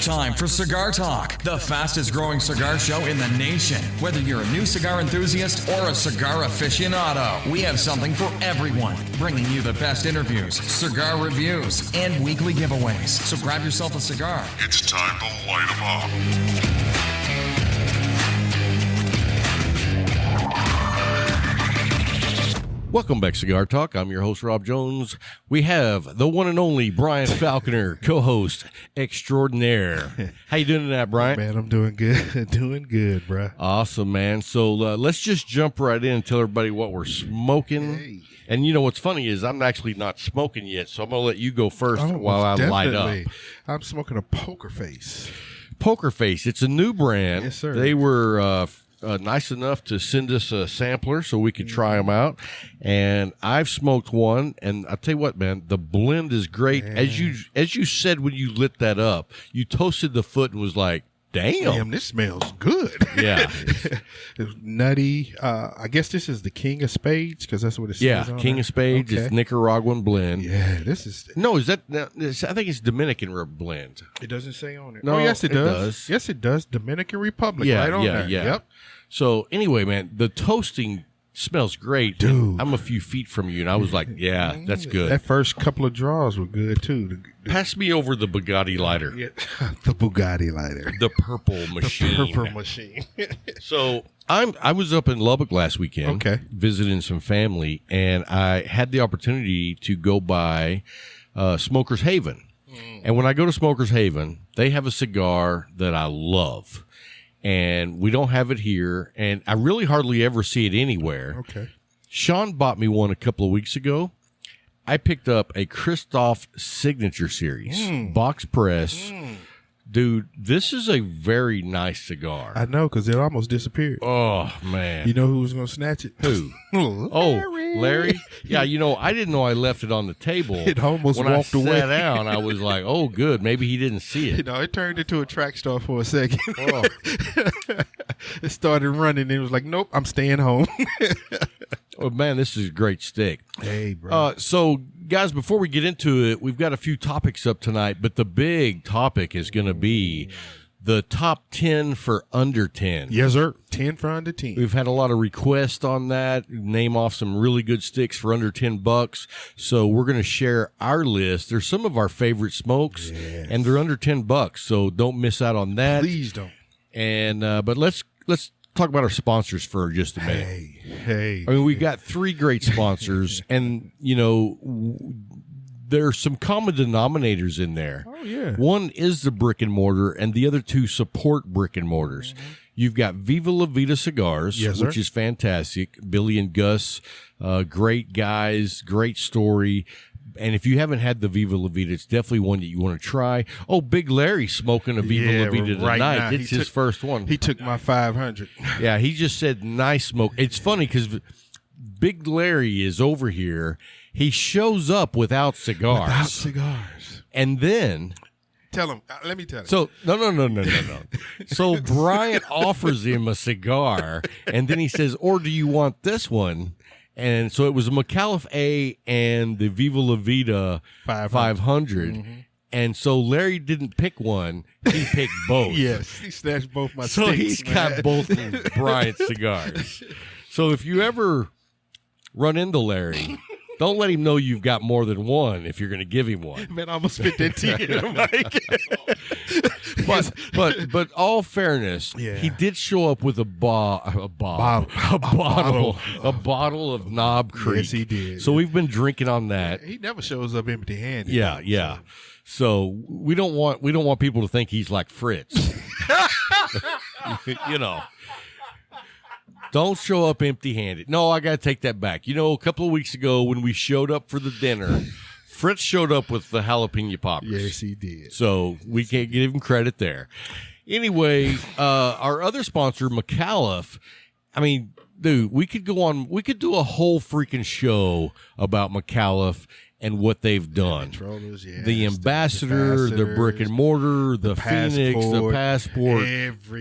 It's time for Cigar Talk, the fastest growing cigar show in the nation. Whether you're a new cigar enthusiast or a cigar aficionado, we have something for everyone. Bringing you the best interviews, cigar reviews, and weekly giveaways. So grab yourself a cigar. It's time to light 'em up. Welcome back, Cigar Talk. I'm your host, Rob Jones. We have the one and only Bryant Falconer, co-host extraordinaire. How you doing tonight, Bryant? Man, I'm doing good. Doing good, bro. Awesome, man. So let's just jump right in and tell everybody what we're smoking. Hey. And you know what's funny is I'm actually not smoking yet, so I'm going to let you go first while I light up. I'm smoking a Poker Face. Poker Face. It's a new brand. Yes, sir. They were nice enough to send us a sampler so we could try them out. And I've smoked one, and I'll tell you what, man, the blend is great. Man. As you said when you lit that up, you toasted the foot and was like, damn, this smells good. Yeah. It's nutty. I guess this is the King of Spades because that's what it says. Yeah, on King there. of Spades. Okay. It's Nicaraguan blend. Yeah, this is. No, is that? I think it's Dominican blend. It doesn't say on it. No, oh, yes, it it does. Yes, it does. Dominican Republic. Yeah, right on yeah, there. yeah. Yep. So anyway, man, the toasting smells great. Dude. I'm a few feet from you, and I was like, yeah, that's good. That first couple of draws were good too. Pass me over the Bugatti lighter. Yeah, the Bugatti lighter. The purple machine. The purple machine. So I was up in Lubbock last weekend, Okay. visiting some family, and I had the opportunity to go by Smoker's Haven. And when I go to Smoker's Haven, they have a cigar that I love, and we don't have it here, and I really hardly ever see it anywhere. Okay. Sean bought me one a couple of weeks ago. I picked up a Christoph Signature Series, box press. Dude, this is a very nice cigar. I know because it almost disappeared. Oh, man. You know who was going to snatch it? Who? Larry. Larry? Yeah, I didn't know I left it on the table. It almost when walked I away. sat down, I was like, oh, good. Maybe he didn't see it. It turned into a track star for a second. Oh. It started running and it was like, nope, I'm staying home. Oh, man, this is a great stick. Hey, bro. So, guys, before we get into it, we've got a few topics up tonight, but the big topic is going to be the top 10 for under 10. Yes, sir. 10 for under 10. We've had a lot of requests on that. Name off some really good sticks for under $10. So we're going to share our list. They're some of our favorite smokes, and they're under $10. So don't miss out on that. Please don't. And but let's talk about our sponsors for just a minute. Hey. I mean, we got three great sponsors, and there are some common denominators in there. Oh, yeah. One is the brick and mortar, and the other two support brick and mortars. You've got Viva La Vida Cigars, Yes, which sir. is fantastic. Billy and Gus, great guys, great story. And if you haven't had the Viva La Vida, it's definitely one that you want to try. Oh, Big Larry smoking a Viva La Vida right tonight. now. It's his first one. He took my 500. Yeah, he just said nice smoke. It's funny because Big Larry is over here. He shows up without cigars. Without cigars. And then... Tell him. Let me tell him. So, no. So Bryant offers him a cigar, and then he says, or do you want this one? And so it was a McAuliffe A and the Viva La Vida 500. And so Larry didn't pick one. He picked both. Yes. He snatched both my So sticks, he's man. got both of Bryant's cigars. So if you ever run into Larry, don't let him know you've got more than one if you're going to give him one. Man, I almost spit that tea in him, Mike. But all fairness, Yeah. he did show up with a bottle of Knob Creek. Yes, he did. So we've been drinking on that. He never shows up empty-handed. Yeah. So we don't want people to think he's like Fritz. Don't show up empty-handed. No, I got to take that back. A couple of weeks ago when we showed up for the dinner, Fritz showed up with the jalapeno poppers. Yes, he did. So we can't give him credit there. Anyway, our other sponsor, McAuliffe, I mean, dude, we could do a whole freaking show about McAuliffe and what they've done. Controllers, yes, The ambassador, the brick and mortar, the Phoenix, the passport,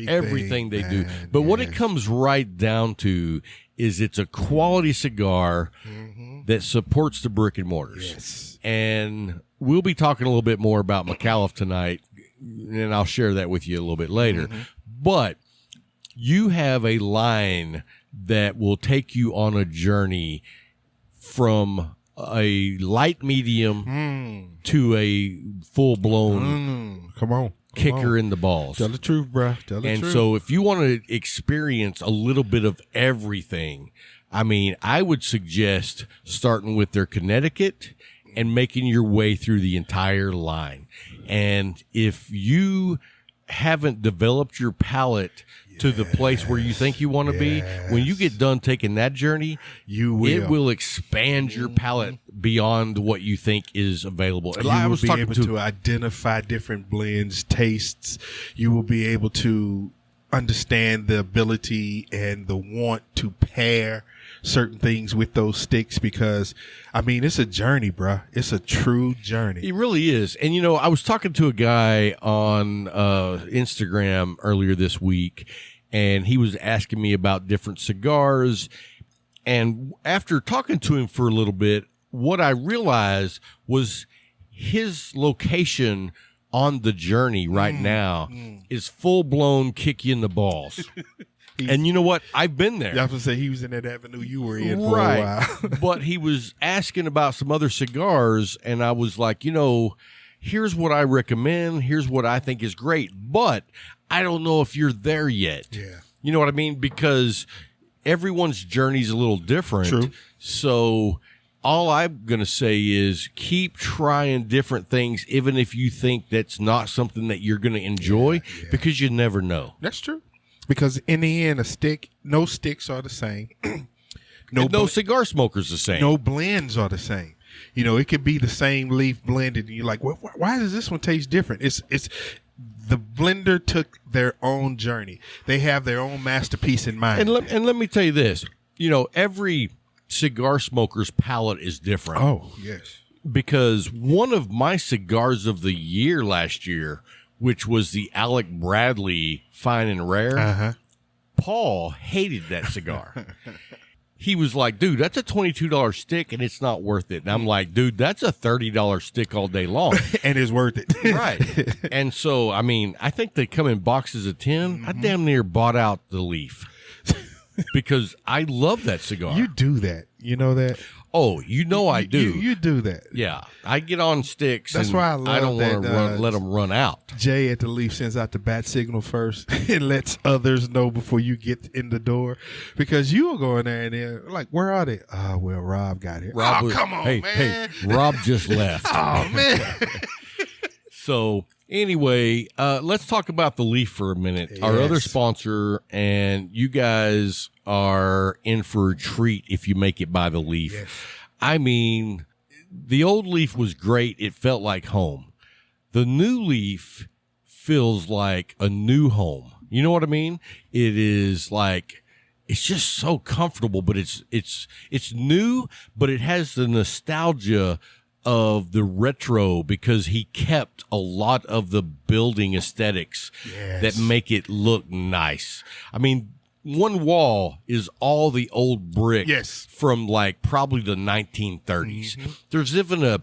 everything they do. But what it comes right down to is it's a quality cigar that supports the brick and mortars. Yes. And we'll be talking a little bit more about McAuliffe tonight. and I'll share that with you a little bit later. But you have a line that will take you on a journey from a light medium to a full-blown Come on. kicker in the balls. Tell the truth, bro. Tell the truth. And so if you want to experience a little bit of everything, I mean, I would suggest starting with their Connecticut and making your way through the entire line. And if you haven't developed your palate to the place where you think you want to be, when you get done taking that journey, it will expand your palate beyond what you think is available. And you will be able to identify different blends, tastes. You will be able to understand the ability and the want to pair certain things with those sticks, because I mean, it's a journey, bruh. It's a true journey. It really is. And you know, I was talking to a guy on Instagram earlier this week, and he was asking me about different cigars. And after talking to him for a little bit, what I realized was his location on the journey right now is full-blown kick you in the balls. And you know what? I've been there. I was going to say, he was in that avenue you were in for a while. But he was asking about some other cigars, and I was like, you know, here's what I recommend. Here's what I think is great. But I don't know if you're there yet. Yeah. You know what I mean? Because everyone's journey is a little different. True. So all I'm going to say is keep trying different things, even if you think that's not something that you're going to enjoy, because you never know. That's true. Because in the end, no sticks are the same. No cigar smoker's the same. No blends are the same. You know, it could be the same leaf blended, and you're like, why does this one taste different? It's the blender took their own journey. They have their own masterpiece in mind. And let me tell you this. You know, every cigar smoker's palate is different. Oh, yes. Because one of my cigars of the year last year, which was the Alec Bradley Fine and Rare, Paul hated that cigar. He was like, dude, that's a $22 stick and it's not worth it. And I'm like, dude, that's a $30 stick all day long. And it's worth it. Right. And so, I mean, I think they come in boxes of 10. I damn near bought out the leaf because I love that cigar. You do that. You know that? Oh, you know I do. You do that. Yeah. I get on sticks. That's and why I love I don't want to let them run out. Jay at the Leaf sends out the bat signal first and lets others know before you get in the door, because you will go in there and they're like, where are they? Oh, well, Rob got it. Come on, man. Hey, Rob just left. Oh, man. So anyway, let's talk about the Leaf for a minute. Yes. Our other sponsor, and you guys are in for a treat if you make it by the Leaf. Yes. I mean, the old Leaf was great. It felt like home. The new Leaf feels like a new home. You know what I mean? It is like, it's just so comfortable, but it's new, but it has the nostalgia of the retro, because he kept a lot of the building aesthetics that make it look nice. I mean, one wall is all the old brick from like probably the 1930s. There's even a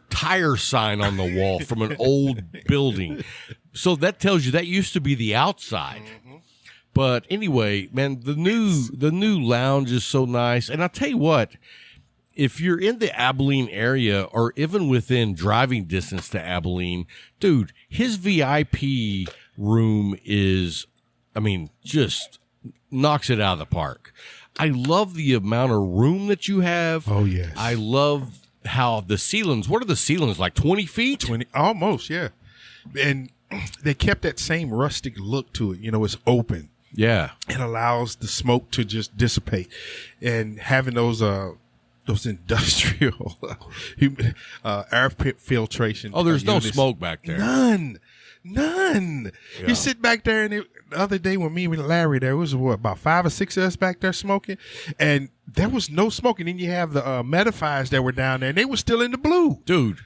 tire sign on the wall from an old building. So that tells you that used to be the outside. But anyway, man, the new lounge is so nice. And I'll tell you what, if you're in the Abilene area or even within driving distance to Abilene, dude, his VIP room is, I mean, just knocks it out of the park. I love the amount of room that you have. Oh, yes. I love how the ceilings, what are the ceilings, like 20 feet? 20, almost, yeah. And they kept that same rustic look to it. You know, it's open. Yeah. It allows the smoke to just dissipate. And having those industrial air filtration. Oh, there's no units. smoke back there. None. Yeah. You sit back there, and the other day when me and Larry, there was about 5 or 6 of us back there smoking, and there was no smoking. Then you have the metifiers that were down there, and they were still in the blue. Dude,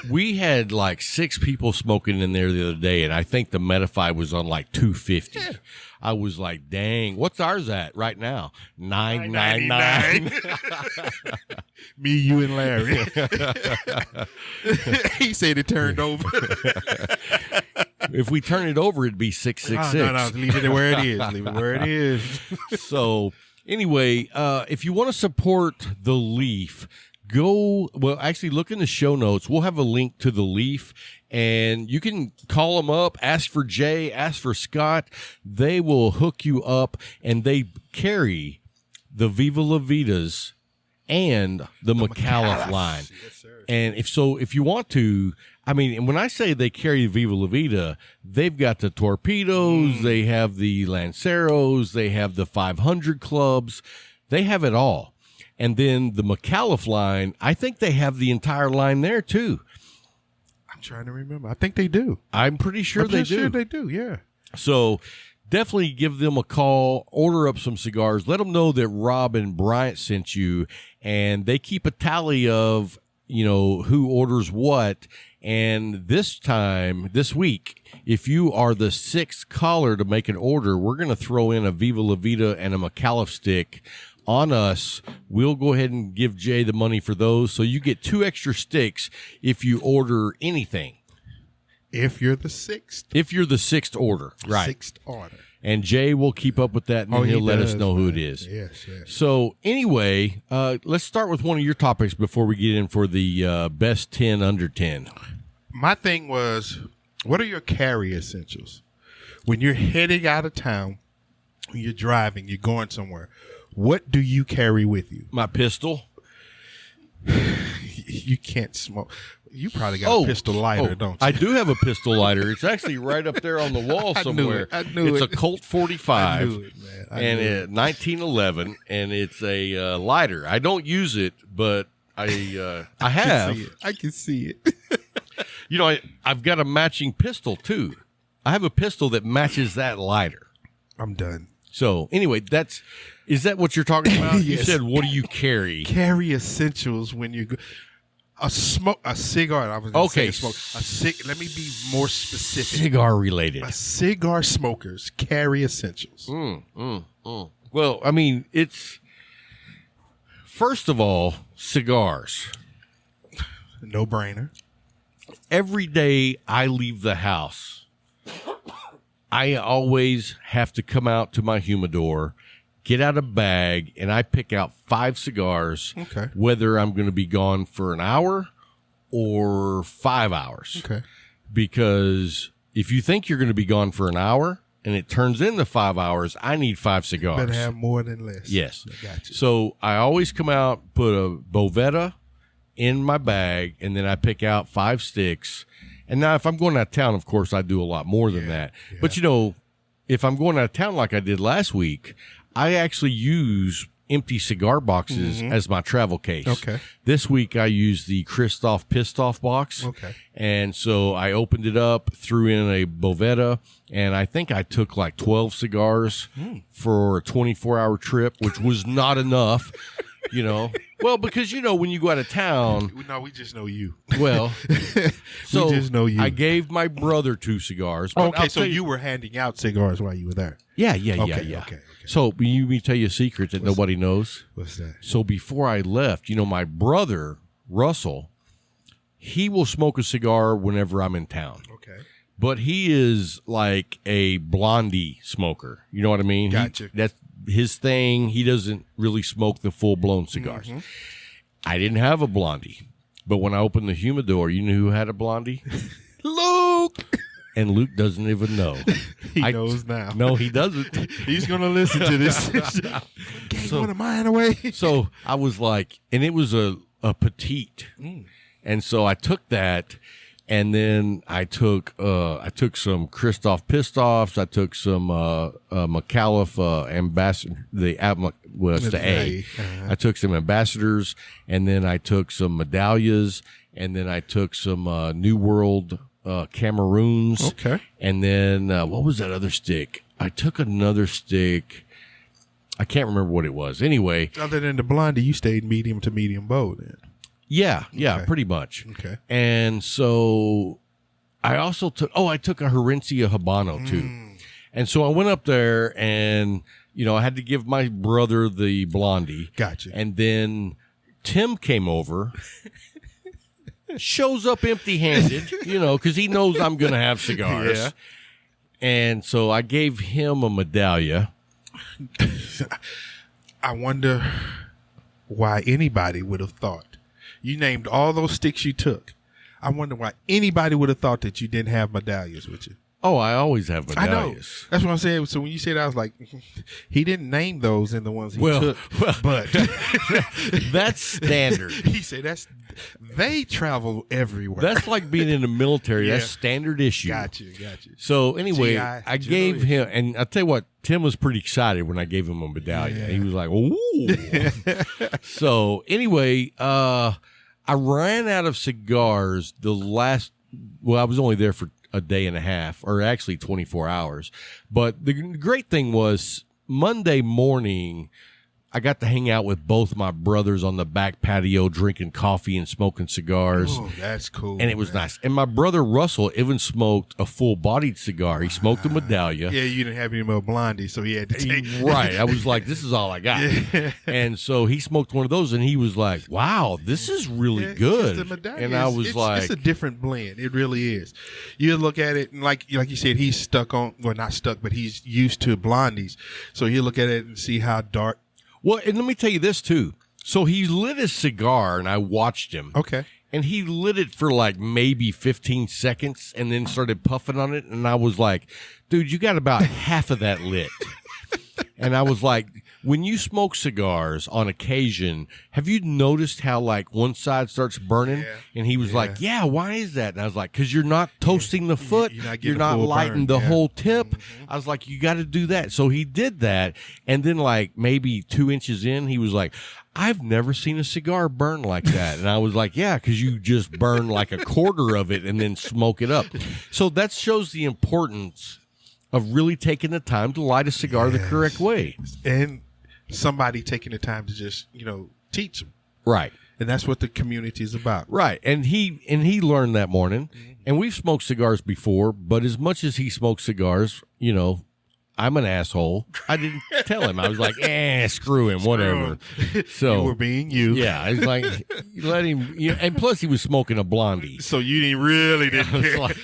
we had like 6 people smoking in there the other day, and I think the Metify was on like 250. Yeah. I was like, dang, what's ours at right now? $9.99. Me, you, and Larry. He said it turned over. If we turn it over, it'd be 666. No, leave it where it is. Leave it where it is. So anyway, if you want to support the Leaf, actually look in the show notes. We'll have a link to the Leaf, and you can call them up, ask for Jay, ask for Scott. They will hook you up, and they carry the Viva La Vidas and the McAuliffe line. Yes, sir. And if you want to, I mean, and when I say they carry Viva La Vida, they've got the Torpedoes, they have the Lanceros, they have the 500 clubs, they have it all. And then the McAuliffe line, I think they have the entire line there too. I'm trying to remember. I think they do. I'm pretty sure they do. Sure they do, yeah. So definitely give them a call, order up some cigars, let them know that Rob and Bryant sent you, and they keep a tally of, who orders what. And this week, if you are the sixth caller to make an order, we're going to throw in a Viva La Vida and a McAuliffe stick on us. We'll go ahead and give Jay the money for those. So you get 2 extra sticks if you order anything. If you're the sixth. If you're the sixth order. Right. Sixth order. And Jay will keep up with that, and then he'll let us know who it is. Yes, yes. So anyway, let's start with one of your topics before we get in for the best 10 under 10. My thing was, what are your carry essentials? When you're heading out of town, when you're driving, you're going somewhere, what do you carry with you? My pistol. You can't smoke. You probably got a pistol lighter, don't you? I do have a pistol lighter. It's actually right up there on the wall somewhere. I knew it's it. a Colt 45. I knew it, man. And 1911, and it's a lighter. I don't use it, but I have. I can see it. I've got a matching pistol too. I have a pistol that matches that lighter. I'm done. So anyway, is that what you're talking about? Yes. You said, what do you carry? Carry essentials when you go. A cigar. I was gonna say smoke. Let me be more specific. Cigar related. Cigar smokers carry essentials. Well, I mean, it's first of all, cigars. No brainer. Every day I leave the house, I always have to come out to my humidor, get out a bag, and I pick out 5 cigars, okay, whether I'm going to be gone for an hour or 5 hours. Okay. Because if you think you're going to be gone for an hour and it turns into 5 hours, I need 5 cigars. Better have more than less. Yes. I got you. So I always come out, put a Bovetta in my bag, and then I pick out 5 sticks. And now if I'm going out of town, of course, I do a lot more than that. Yeah. But, if I'm going out of town like I did last week, I actually use empty cigar boxes as my travel case. Okay. This week I used the Christoph Pissed Off box. Okay. And so I opened it up, threw in a Bovetta, and I think I took like 12 cigars for a 24-hour trip, which was not enough, Well, because, when you go out of town. No, we just know you. Well, so we just know you. I gave my brother 2 cigars. But okay, so you were handing out cigars while you were there. Yeah. Okay. So let me tell you a secret that nobody knows. What's that? So before I left, my brother, Russell, he will smoke a cigar whenever I'm in town. Okay. But he is like a blondie smoker. You know what I mean? Gotcha. That's his thing. He doesn't really smoke the full-blown cigars. I didn't have a blondie. But when I opened the humidor, you know who had a blondie? Luke! And Luke doesn't even know. He knows now. No, he doesn't. He's going to listen to this. Gave one of mine away. So I was like, and it was a petite. And so I took that, and then I took some Christoph Pissed Offs. I took some McAuliffe Ambassador. It's the A. I took some Ambassadors, and then I took some Medallias, and then I took some New World Cameroons. Okay. And then what was that other stick? I took another stick. I can't remember what it was. Anyway, other than the blondie, you stayed medium to medium bow then. Yeah, Okay. pretty much. Okay. And so I also took a Herencia Habano too. And so I went up there and, I had to give my brother the blondie. Gotcha. And then Tim came over shows up empty-handed, because he knows I'm going to have cigars. Yeah. And so I gave him a medallia. I wonder why anybody would have thought. You named all those sticks you took. I wonder why anybody would have thought that you didn't have medallions with you. Oh, I always have medallions. I know. That's what I'm saying. So when you said, I was like, he didn't name those in the ones he took. But that's standard. He said they travel everywhere. That's like being in the military. Yeah. That's standard issue. Got you. So anyway, GI, I gave him, and I'll tell you what, Tim was pretty excited when I gave him a medallion. Yeah. He was like, ooh. So anyway, I ran out of cigars I was only there for a day and a half, or actually 24 hours. But the great thing was Monday morning, I got to hang out with both my brothers on the back patio drinking coffee and smoking cigars. Oh, that's cool. And it was nice. And my brother Russell even smoked a full-bodied cigar. He smoked a medallia. Yeah, you didn't have any more blondie, so he had to take Right. I was like, this is all I got. Yeah. And so he smoked one of those, and he was like, wow, this is really good. And I was like... It's a different blend. It really is. You look at it, and like you said, he's stuck on... Well, not stuck, but he's used to blondies. So he'll look at it and see how dark... Well, and let me tell you this, too. So he lit his cigar, and I watched him. Okay. And he lit it for like maybe 15 seconds and then started puffing on it. And I was like, dude, you got about half of that lit. And I was like, when you smoke cigars on occasion, have you noticed how like one side starts burning? Yeah. And he was like, yeah, why is that? And I was like, because you're not toasting the foot. You're not lighting the whole tip. Mm-hmm. I was like, you got to do that. So he did that. And then like maybe 2 inches in, he was like, I've never seen a cigar burn like that. And I was like, yeah, because you just burn like a quarter of it and then smoke it up. So that shows the importance of really taking the time to light a cigar the correct way. And somebody taking the time to just, teach them. Right. And that's what the community is about. Right. And he learned that morning. Mm-hmm. And we've smoked cigars before, but as much as he smoked cigars, I'm an asshole. I didn't tell him. I was like, screw him, whatever. So you were being you. Yeah. I was like, let him. And plus, he was smoking a blondie. So you didn't care. Like,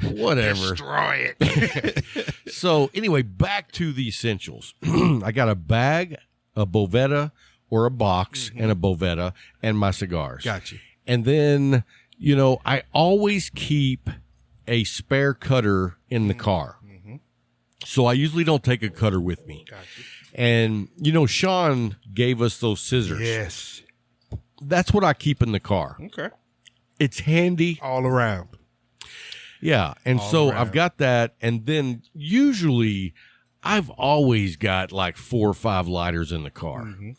whatever. Destroy it. So anyway, back to the essentials. I got a bag, a Bovetta, or a box, and a Bovetta, and my cigars. Gotcha. And then, I always keep a spare cutter in the car. So I usually don't take a cutter with me. Gotcha. And, Sean gave us those scissors. Yes. That's what I keep in the car. Okay. It's handy. All around. Yeah. And so I've got that. And then usually I've always got like 4 or 5 lighters in the car. Mm-hmm.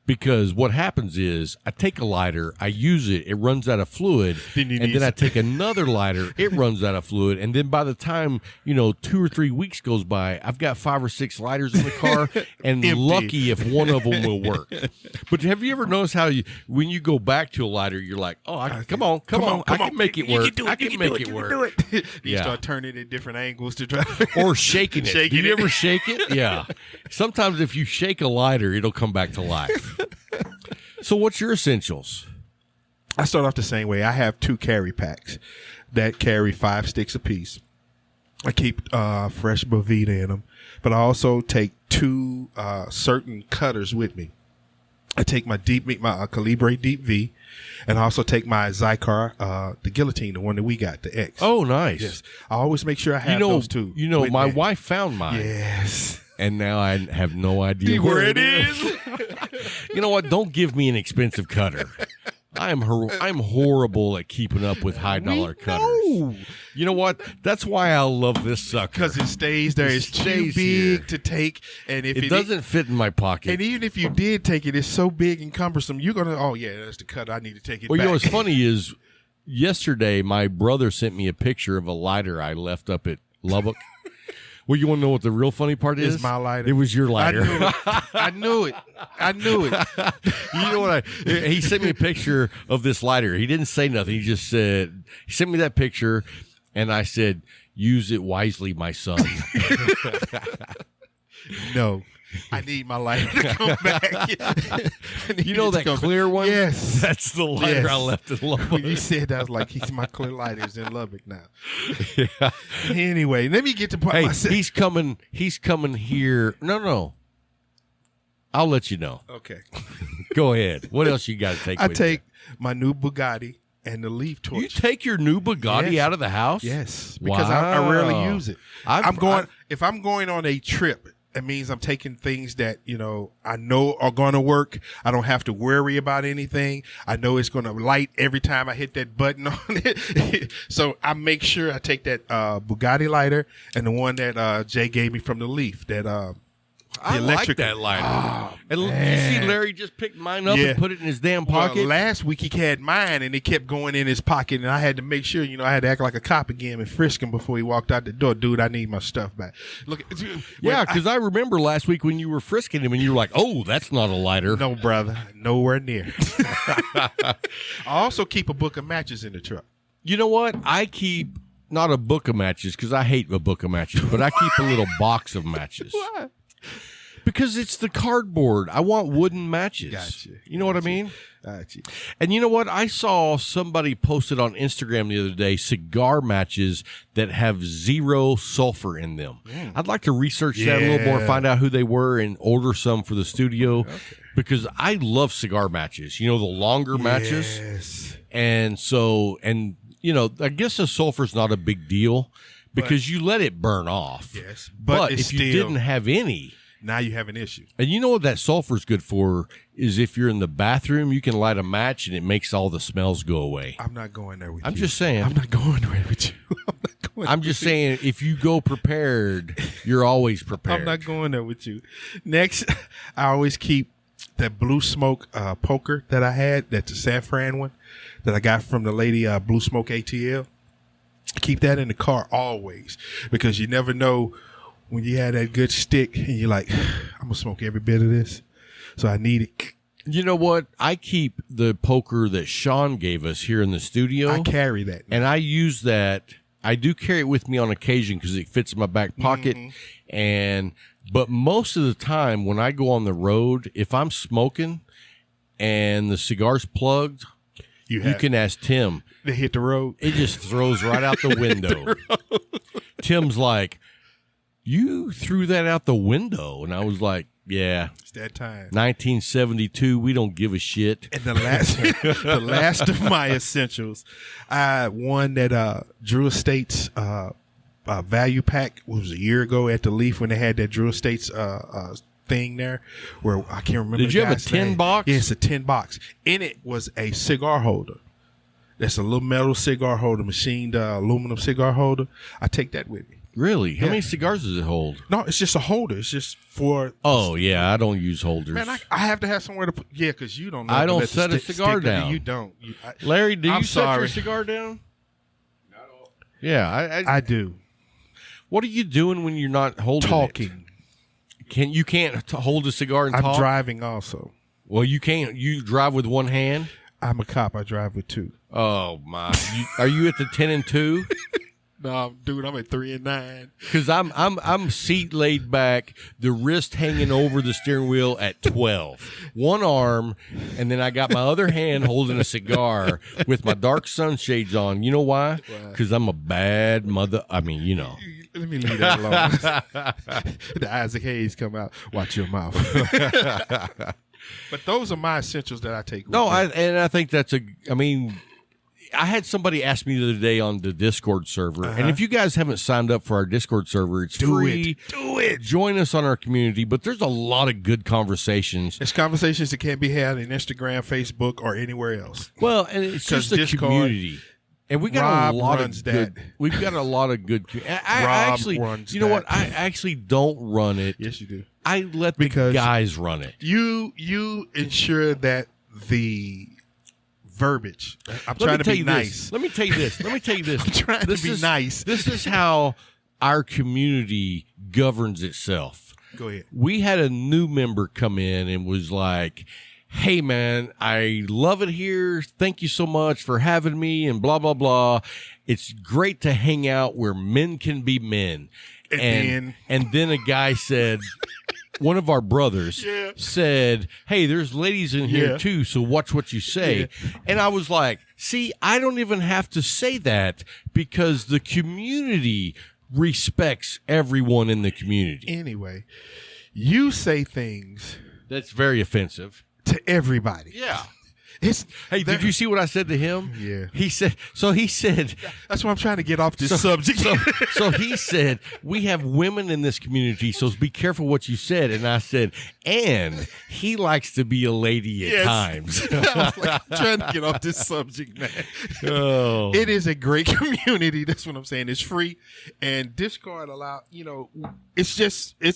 Because what happens is I take a lighter, I use it, it runs out of fluid, and then I take another lighter, it runs out of fluid, and then by the time, 2 or 3 weeks goes by, I've got 5 or 6 lighters in the car, and lucky if one of them will work. But have you ever noticed how when you go back to a lighter, you're like, come on, I can make it work. I can make it work. You start turning it at different angles to try. Or shaking it. Do you ever shake it? Yeah. Sometimes if you shake a lighter, it'll come back to life. So what's your essentials? I start off the same way. I have 2 carry packs that carry 5 sticks apiece. I keep fresh Bovita in them, but I also take 2 certain cutters with me. I take my Calibre Deep V, and I also take my Cigar, the guillotine, the one that we got, the X. Oh, nice. Yes. I always make sure I have those 2. My wife found mine. Yes. And now I have no idea where it is. You know what? Don't give me an expensive cutter. I'm horrible at keeping up with $high cutters. You know what? That's why I love this sucker. Because it stays there. It's too big to take. And if it doesn't fit in my pocket. And even if you did take it, it's so big and cumbersome. You're going to, that's the cutter. I need to take it back. Well, what's funny is yesterday my brother sent me a picture of a lighter I left up at Lubbock. Well, you want to know what the real funny part is? It's my lighter. It was your lighter. I knew it. You know what? He sent me a picture of this lighter. He didn't say nothing. He just said, he sent me that picture, and I said, use it wisely, my son. No. I need my lighter to come back. You know that clear one? Yes. That's the lighter I Yes. left in Lubbock. When you said that, I was like, he's my clear lighter's in Lubbock now. Yeah. Anyway, let me get to part Hey, myself. he's coming here. No. I'll let you know. Okay. Go ahead. What else you got to take I with take my new Bugatti and the leaf you? torch. You take your new Bugatti Yes. out of the house? Yes, because I rarely Wow. use it. I've- If I'm going on a trip, it means I'm taking things that, I know are going to work. I don't have to worry about anything. I know it's going to light every time I hit that button on it. So I make sure I take that Bugatti lighter and the one that Jay gave me from the Leaf, that I like electric- that lighter. Oh, and you man. see Larry just picked mine up Yeah. and put it in his damn Well, pocket? last week he had mine and it kept going in his pocket, and I had to make sure, I had to act like a cop again and frisk him before he walked out the door. Dude, I need my stuff back. Look, Yeah, because I remember last week when you were frisking him and you were like, oh, that's not a lighter. no, brother, nowhere near. I also keep a book of matches in the truck. You know what? I keep not a book of matches because I hate a book of matches, but I keep a little box of matches. Why? Because it's the cardboard. I want wooden matches. Gotcha. You know what I mean? Gotcha. And you know what? I saw somebody posted on Instagram the other day cigar matches that have 0 sulfur in them. I'd like to research that a little more, Yeah. find out who they were, and order some for the studio because I love cigar matches. You know, the longer matches. Yes. And so, I guess the sulfur's not a big deal because you let it burn off. Yes, But it's if you still- didn't have any, Now you have an issue. and you know what that sulfur's good for is if you're in the bathroom, you can light a match and it makes all the smells go away. I'm not going there with you. I'm just saying. I'm not going there with you. I'm not going I'm just saying, if you go prepared, you're always prepared. I'm not going there with you. Next, I always keep that blue smoke poker that I had. That's a saffron one that I got from the lady Blue Smoke ATL. Keep that in the car always, because you never know when you have that good stick and you're like, I'm gonna smoke every bit of this, so I need it. You know what? I keep the poker that Sean gave us here in the studio. I carry that. And I use that. I do carry it with me on occasion because it fits in my back pocket. But most of the time when I go on the road, if I'm smoking and the cigar's plugged, you can ask Tim. They hit the road. It just throws right out the window. Tim's like, you threw that out the window. And I was like, yeah. It's that time. 1972, we don't give a shit. And the last of my essentials, I one that Drew Estates value pack was a year ago at the Leaf when they had that Drew Estates thing there, where I can't remember. Did you the have a guy's 10 name. box? Yeah, it's a 10 box. In it was a cigar holder. That's a little metal cigar holder, machined aluminum cigar holder. I take that with me. Really? How Yeah. many cigars does it hold? No, it's just a holder. It's just for. Oh, yeah, I don't use holders. Man, I have to have somewhere to put. Yeah, because you don't know. I to don't let the set a stick cigar stick in. down. You don't. Larry, do you I'm set your sorry. cigar down? Yeah, I do. what are you doing when you're not holding it? Talking. You can't hold a cigar and I'm talk? driving also. Well, you can't. You drive with one hand? I'm a cop. I drive with two. Oh, my. Are you at the 10 and 2? No, dude, I'm at 3 and 9. Because I'm seat laid back, the wrist hanging over the steering wheel at 12. One arm, and then I got my other hand holding a cigar with my dark sunshades on. You know why? Because I'm a bad mother. I mean, you know. Let me leave that alone. The Isaac Hayes come out. Watch your mouth. But those are my essentials that I take with No, me. I think that's I had somebody ask me the other day on the Discord server, and if you guys haven't signed up for our Discord server, it's free. Do it. Join us on our community, but there's a lot of good conversations. It's conversations that can't be had in Instagram, Facebook, or anywhere else. Well, and it's 'Cause just a Discord, community. And we got Rob a lot runs of good. that. We've got a lot of good. I Rob actually, runs you know what? that. I actually don't run it. Yes, you do. I let Because the guys run it. You ensure that the verbiage. I'm trying to tell be you nice. This. Let me tell you this. Let me tell you this. I'm trying to This be is- nice. This is how our community governs itself. Go ahead. We had a new member come in and was like, hey, man, I love it here. Thank you so much for having me and blah, blah, blah. It's great to hang out where men can be men. And then a guy said, one of our brothers said, "Hey, there's ladies in here Yeah. too, so watch what you say." And I was like, "See, I don't even have to say that because the community respects everyone in the community." Anyway, you say things That's very offensive. to everybody. Yeah. It's Hey, did you see what I said to him? Yeah. He said, That's why I'm trying to get off this subject. So he said, we have women in this community, so be careful what you said. And I said, and he likes to be a lady at times. I was like, I'm trying to get off this subject, man. Oh. It is a great community. That's what I'm saying. It's free, and Discord it's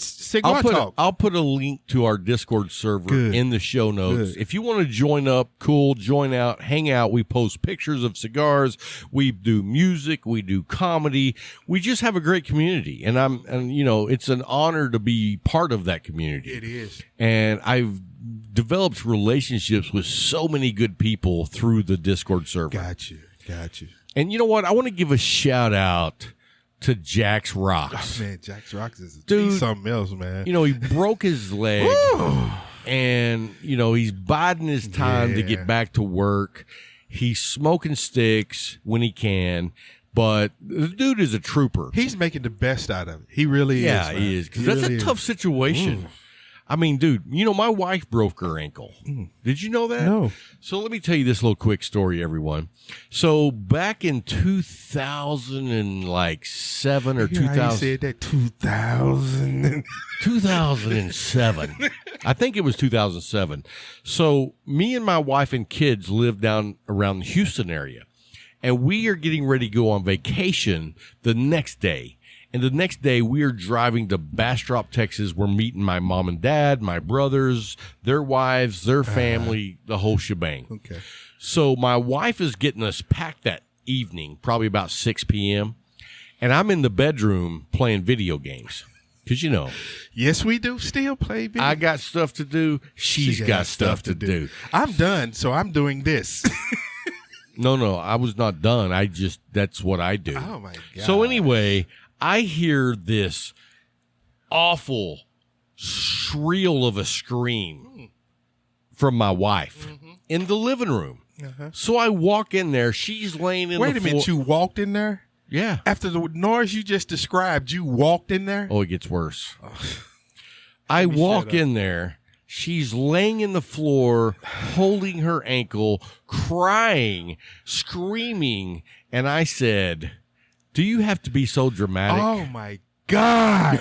cigar talk. I'll put a link to our Discord server Good. in the show notes. Good. If you want to join up, cool, join out, hang out. We post pictures of cigars. We do music. We do comedy. We just have a great community. And it's an honor to be part of that community. It is. And I've developed relationships with so many good people through the Discord server. Got you. And you know what? I want to give a shout out to Jack's Rocks. Oh, man, Jack's Rocks is Dude, something else, man. You know, he broke his leg and, he's biding his time to get back to work. He's smoking sticks when he can, but the dude is a trooper. He's making the best out of it. He really is. Yeah, Man. he is. Because that's really a tough situation. I mean, dude, my wife broke her ankle. Did you know that? No. So let me tell you this little quick story, everyone. So back in 2007 or 2000, You said that 2000. 2007. I think it was 2007. So me and my wife and kids live down around the Houston area, and we are getting ready to go on vacation the next day. And the next day, we are driving to Bastrop, Texas. We're meeting my mom and dad, my brothers, their wives, their family, the whole shebang. Okay. So my wife is getting us packed that evening, probably about 6 p.m., and I'm in the bedroom playing video games. Because, Yes, we do still play video. I got stuff to do. She's got stuff to do. I'm done, so I'm doing this. No, I was not done. That's what I do. Oh, my God. So anyway, I hear this awful shriel of a scream from my wife in the living room. So I walk in there. She's laying in the floor. Wait a minute, you walked in there? Yeah. After the noise you just described, you walked in there? Oh, it gets worse. I walk in there. She's laying in the floor, holding her ankle, crying, screaming. And I said, "Do you have to be so dramatic?" Oh, my God.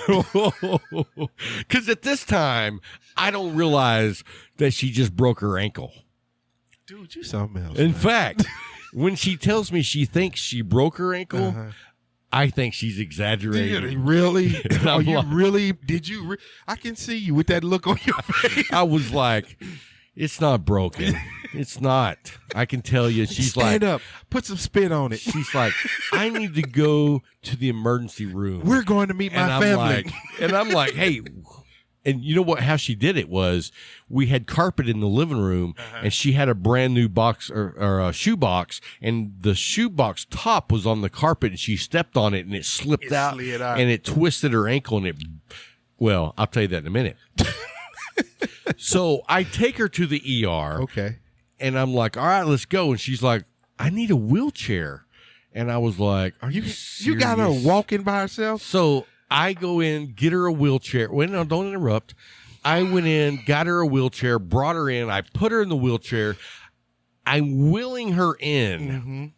Because at this time, I don't realize that she just broke her ankle. Dude, you something else. In fact, when she tells me she thinks she broke her ankle, I think she's exaggerating. Really? And Are I'm you like- really? Did you? I can see you with that look on your face. I was like, "It's not broken. It's not." I can tell you. She's Stand like, up. Put some spit on it. she's like, "I need to go to the emergency room." We're going to meet my I'm family. like, "Hey," and you know what? How she did it was, we had carpet in the living room, and she had a brand new box or a shoe box, and the shoe box top was on the carpet, and she stepped on it, and it slipped out, slid out. and it twisted her ankle, and well, I'll tell you that in a minute. So I take her to the ER. Okay. And I'm like, "All right, let's go." And she's like, "I need a wheelchair." And I was like, "Are you You got her serious?" walking by herself? So I go in, get her a wheelchair. Wait, no, don't interrupt. I went in, got her a wheelchair, brought her in. I put her in the wheelchair. I'm wheeling her in.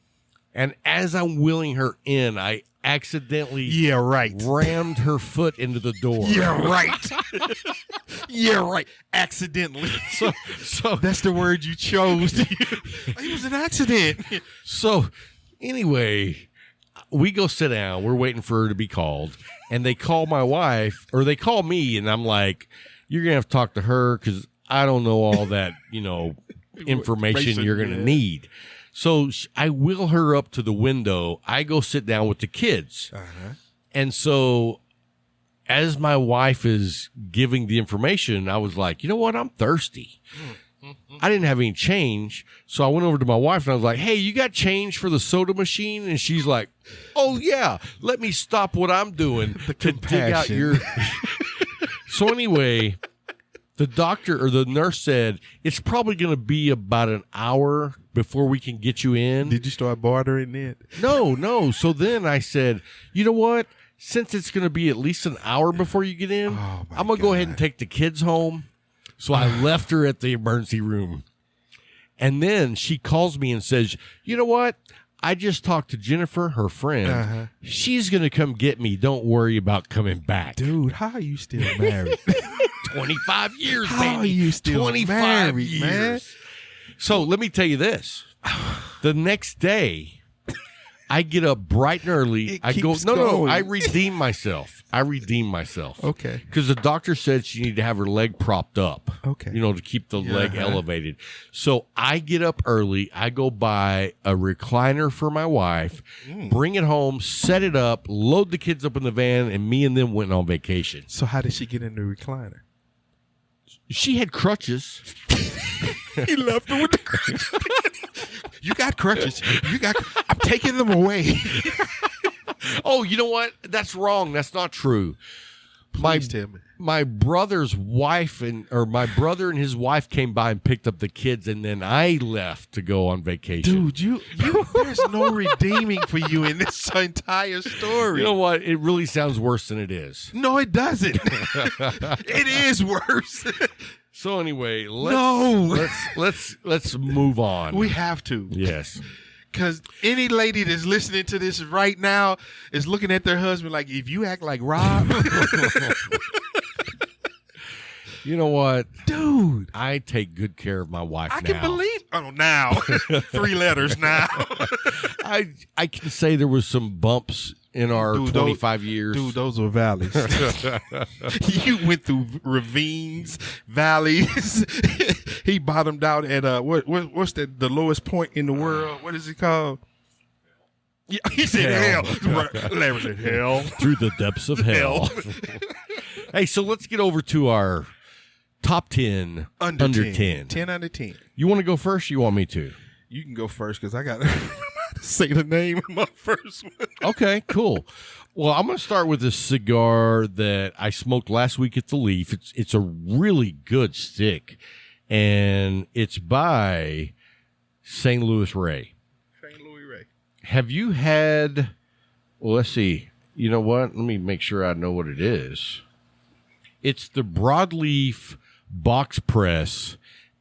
And as I'm wheeling her in, I accidentally Yeah, right. rammed her foot into the door. Yeah, right. Yeah, right. Accidentally. So That's the word you chose. It was an accident. So, anyway, we go sit down. We're waiting for her to be called. And they call my wife, or they call me, and I'm like, "You're going to have to talk to her because I don't know all that, information you're going to need." So I wheel her up to the window. I go sit down with the kids. And so as my wife is giving the information, I was like, "You know what? I'm thirsty." I didn't have any change. So I went over to my wife and I was like, "Hey, you got change for the soda machine?" And she's like, "Oh, yeah. Let me stop what I'm doing to dig out compassion. your." So anyway, the doctor or the nurse said it's probably going to be about an hour before we can get you in. Did you start bartering it? No. So then I said, you know what? Since it's going to be at least an hour before you get in, I'm going to go ahead and take the kids home. So I left her at the emergency room. And then she calls me and says, you know what? I just talked to Jennifer, her friend. She's going to come get me. Don't worry about coming back. Dude, how are you still married? 25 years, How baby. are you still 25 married, years. man? So let me tell you this. The next day, I get up bright and early. I go, no, going. I redeem myself. Okay. Because the doctor said she needed to have her leg propped up. Okay. You know, to keep the leg elevated. So I get up early. I go buy a recliner for my wife, bring it home, set it up, load the kids up in the van, and me and them went on vacation. So how did she get in the recliner? She had crutches. He left her with the crutches. You got crutches. I'm taking them away. Oh, you know what? That's wrong. That's not true. Please tell me. My brother's wife my brother and his wife came by and picked up the kids, and then I left to go on vacation. Dude, there's no redeeming for you in this entire story. You know what? It really sounds worse than it is. No, it doesn't. It is worse. So anyway, let's move on. We have to. Yes. Because any lady that's listening to this right now is looking at their husband like, if you act like Rob. You know what? Dude. I take good care of my wife now. I can believe. Oh, now. 3 letters now. I can say there was some bumps in our 25 years. Dude, those were valleys. You went through ravines, valleys. He bottomed out at what's the lowest point in the world? What is it called? Yeah, he said hell. Larry said hell. Through the depths of hell. Hey, so let's get over to our top 10 under 10. 10 under 10. You want to go first or you want me to? You can go first because I got to say the name of my first one. Okay, cool. Well, I'm going to start with a cigar that I smoked last week at the Leaf. It's a really good stick, and it's by St. Louis Ray. St. Louis Ray. Have you had, well, let's see. You know what? Let me make sure I know what it is. It's the broadleaf box press,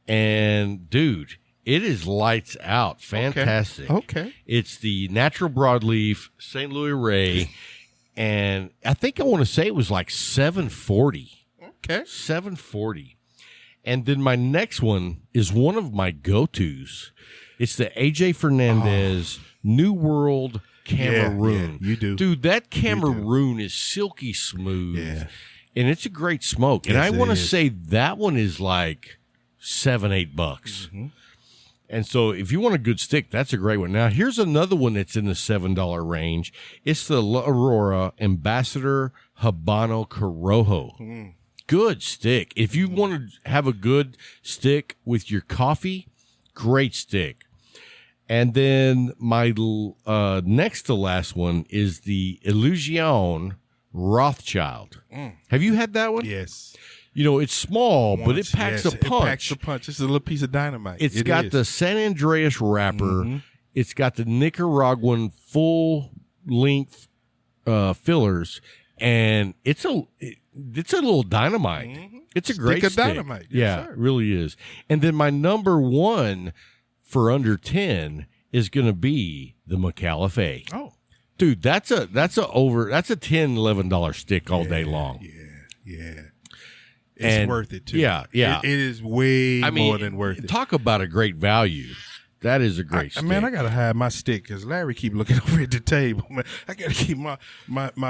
and dude, it is lights out. Fantastic. Okay. It's the natural broadleaf St. Louis Ray, and I think I want to say it was like $7.40. Okay. $7.40. And then my next one is one of my go-tos. It's the AJ Fernandez New World Cameroon. Yeah, you do. Dude, that Cameroon is silky smooth. Yeah. And it's a great smoke. And Yes, I want to it is. say that one is like $7-8. Mm-hmm. And so if you want a good stick, that's a great one. Now, here's another one that's in the $7 range. It's the La Aurora Ambassador Habano Corojo. Good stick. If you want to have a good stick with your coffee, great stick. And then my next to last one is the Illusion Rothschild. Have you had that one? Yes. You know, it's small, but it packs a punch. It packs a punch. It's a little piece of dynamite. It's got the San Andreas wrapper. It's got the Nicaraguan full-length fillers, and it's a little dynamite. It's a great Stick of stick. dynamite. Yes, sir. It really is. And then my number one for under 10 is going to be the McAuliffe A. Oh. Dude, that's a $10-11 stick all day long. Yeah. It's worth it, too. Yeah. It is way more than worth it. Talk about a great value. That is a great stick. Man, I got to hide my stick because Larry keep looking over at the table. Man, I got to keep my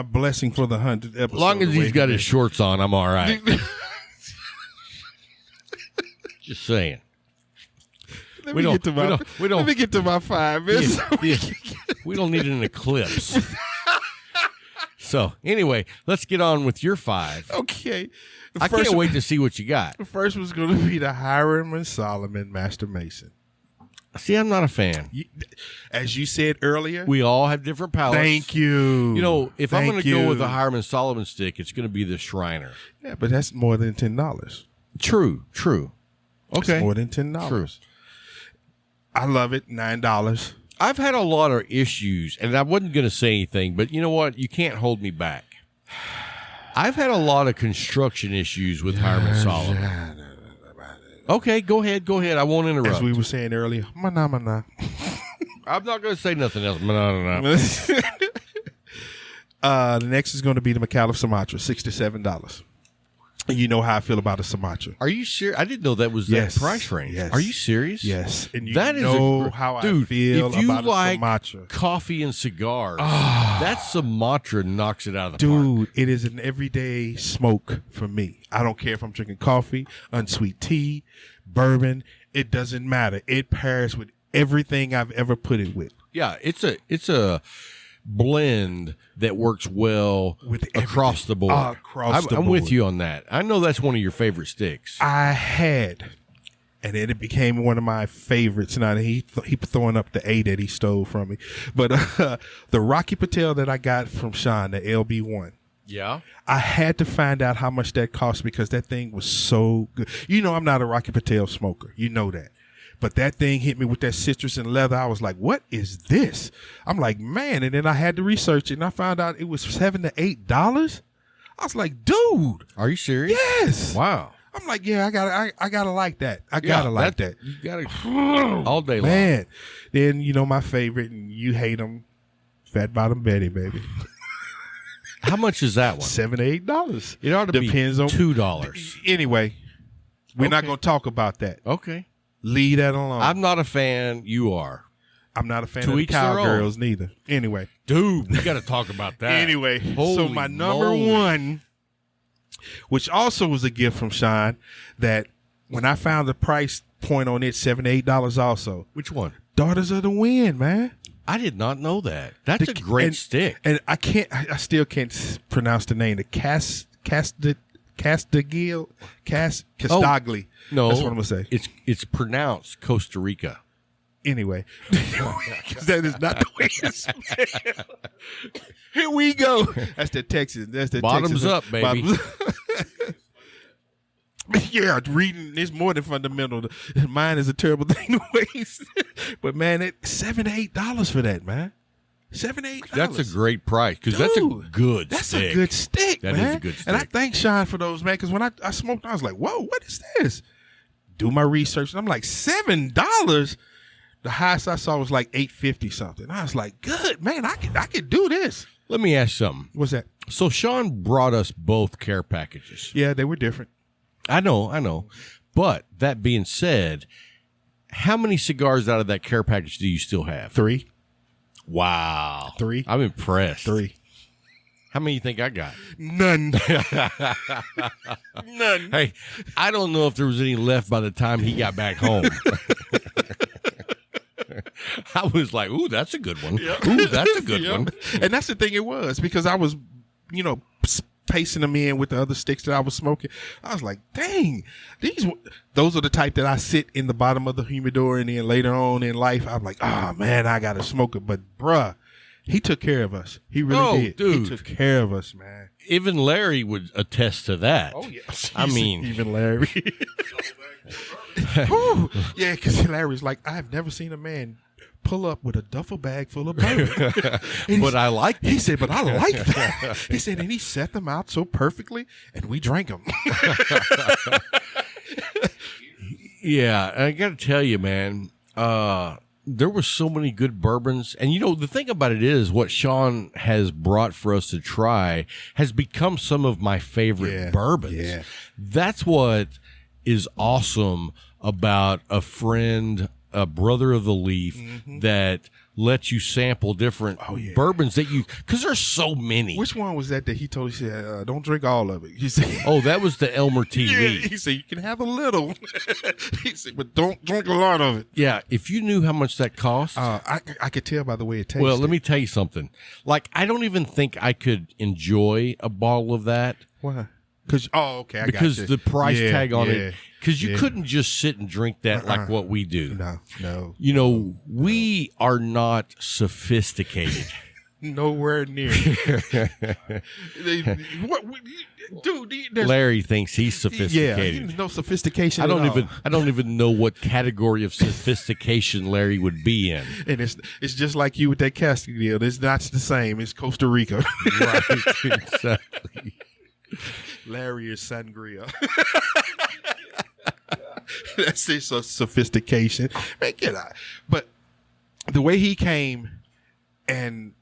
blessing for the 100th episode. As long as he's got his shorts on, I'm all right. Just saying. Let me get to my 5 minutes. We don't need an eclipse. So, anyway, let's get on with your 5. Okay. I can't wait to see what you got. The first one's going to be the Hiram and Solomon Master Mason. See, I'm not a fan. As you said earlier, We all have different palates. thank you. You know, if I'm going to Thank go with you. a Hiram Solomon stick, it's going to be the Shriner. Yeah, but that's more than $10. True. It's Okay. more than $10. True. I love it. $9. I've had a lot of issues, and I wasn't going to say anything, but you know what? You can't hold me back. I've had a lot of construction issues with Hiram Solomon. Okay, go ahead. I won't interrupt. As we were saying earlier, mana. I'm not going to say nothing else. The next is going to be the McAuliffe Sumatra, $67. You know how I feel about a Sumatra. Are you serious? I didn't know that was that Yes. price range. Yes. Are you serious? Yes, and you That is know how dude, I feel if you about like a Sumatra. coffee and cigars, that Sumatra knocks it out of the park. Dude, it is an everyday smoke for me. I don't care if I'm drinking coffee, unsweet tea, bourbon. It doesn't matter. It pairs with everything I've ever put it with. Yeah, it's a blend that works well With across everything. the board. Across the I'm with board. you on that. I know that's one of your favorite sticks. I had, and then it became one of my favorites. Now he throwing up the A that he stole from me, but the Rocky Patel that I got from Sean, the LB1. Yeah. I had to find out how much that cost because that thing was so good. You know, I'm not a Rocky Patel smoker. You know that. But that thing hit me with that citrus and leather. I was like, what is this? I'm like, man. And then I had to research it and I found out it was $7 to $8. I was like, dude. Are you serious? Yes. Wow. I'm like, yeah, I gotta like that. I gotta like that. You gotta all day long. Man. Then, you know, my favorite, and you hate them, Fat Bottom Betty, baby. How much is that one? $7 to $8. It ought to Depends be on $2. Anyway, we're not Okay. going to talk about that. Okay. Leave that alone. I'm not a fan. You are. I'm not a fan To of the each their own. Cowgirls neither. Anyway. Dude, we got to talk about that. Anyway, so Holy my number moly. one, which also was a gift from Sean, that when I found the price point on it, $7 to $8 also. Which one? Daughters of the Wind, man. I did not know that. That's a great stick. And I still can't pronounce the name. The Castagli. No, That's what I'm gonna say. It's pronounced Costa Rica. Anyway, that is not the way it's spelled. Here we go. That's the Texas. That's the Bottoms Texas. up, baby. Yeah, reading is more than fundamental. Mine is a terrible thing to waste. But man, $7 to $8 for that, man. $7 to $8. That's a great price because that's a Dude, good That's stick. a good stick, That man. is a good And I stick. thank Sean for those, man, because when I smoked, I was like, whoa, what is this? Do my research, and I'm like, $7? The highest I saw was like $8.50 something. I was like, good, man, I could do this. Let me ask something. What's that? So Sean brought us both care packages. Yeah, they were different. I know. But that being said, how many cigars out of that care package do you still have? 3. Wow. 3. I'm impressed. 3. How many you think I got? None. None. Hey, I don't know if there was any left by the time he got back home. I was like, ooh, that's a good one. Yep. Ooh, that's a good Yep. one. And that's the thing it was, because I was, pacing them in with the other sticks that I was smoking. I was like, dang, those are the type that I sit in the bottom of the humidor, and then later on in life, I'm like, oh man, I got to smoke it. But bruh, he took care of us. He really did. Dude. He took care of us, man. Even Larry would attest to that. Oh, yes. I mean, even Larry. Whew. Yeah, because Larry's like, I've never seen a man pull up with a duffel bag full of bourbon. but I like He said, but I like that. He said, and he set them out so perfectly, and we drank them. Yeah, I got to tell you, man, there were so many good bourbons. And, the thing about it is what Sean has brought for us to try has become some of my favorite bourbons. Yeah. That's what is awesome about a friend, a brother of the leaf, that lets you sample different bourbons because there's so many. Which one was that he told you, he said, don't drink all of it? He said, Oh, that was the Elmer T. yeah, Lee. he said, you can have a little. He said, but don't drink a lot of it. Yeah, if you knew how much that cost. I could tell by the way it tasted. Well, let me tell you something. Like, I don't even think I could enjoy a bottle of that. Why? Okay, because the price tag on it. Because you yeah. couldn't just sit and drink that like what we do. No. You know, we are not sophisticated. Nowhere near. Dude, Larry thinks he's sophisticated. Yeah, no sophistication. I don't even know what category of sophistication Larry would be in. And it's just like you with that casting deal. It's not the same. It's Costa Rica. Right, exactly. Larry is sangria. That's his sophistication. Man, get out. But the way he came and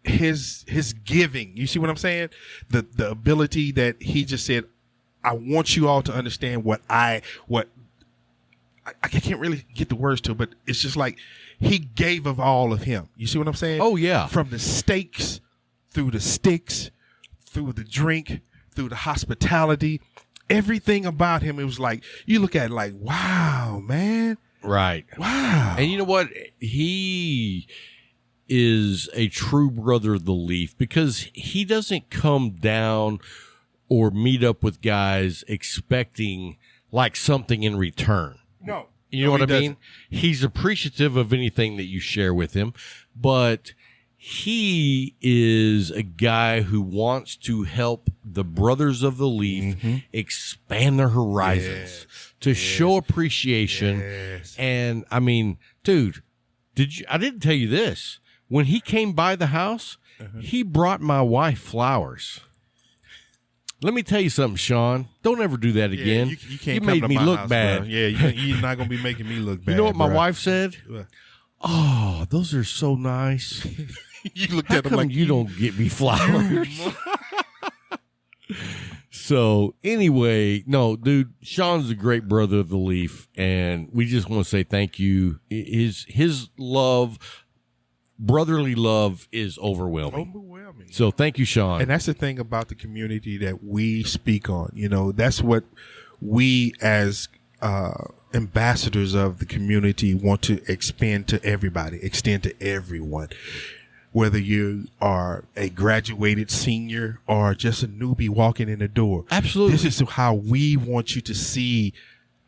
his giving, you see what I'm saying? The ability that he just said, I want you all to understand what I can't really get the words to, but it's just like he gave of all of him. You see what I'm saying? Oh, yeah. From the steaks, through the sticks, through the drink, through the hospitality, everything about him, it was like, you look at it like, wow, man. Right. Wow. And you know what? He is a true brother of the leaf because he doesn't come down or meet up with guys expecting like something in return. No. You know what I mean? doesn't. He's appreciative of anything that you share with him, but he is a guy who wants to help the brothers of the leaf expand their horizons to show appreciation. Yes. And I mean, dude, I didn't tell you this. When he came by the house, he brought my wife flowers. Let me tell you something, Sean. Don't ever do that again. You can't you come made to me my look house, bad. bro. Yeah, you're not going to be making me look bad. You know what my bro. wife said? What? Oh, those are so nice. You looked How at him come like you don't get me flowers? So anyway, no, dude, Sean's a great brother of the leaf, and we just want to say thank you. His love, brotherly love, is overwhelming. So thank you, Sean. And that's the thing about the community that we speak on. You know, that's what we as ambassadors of the community want to extend to everyone. Whether you are a graduated senior or just a newbie walking in the door. Absolutely. This is how we want you to see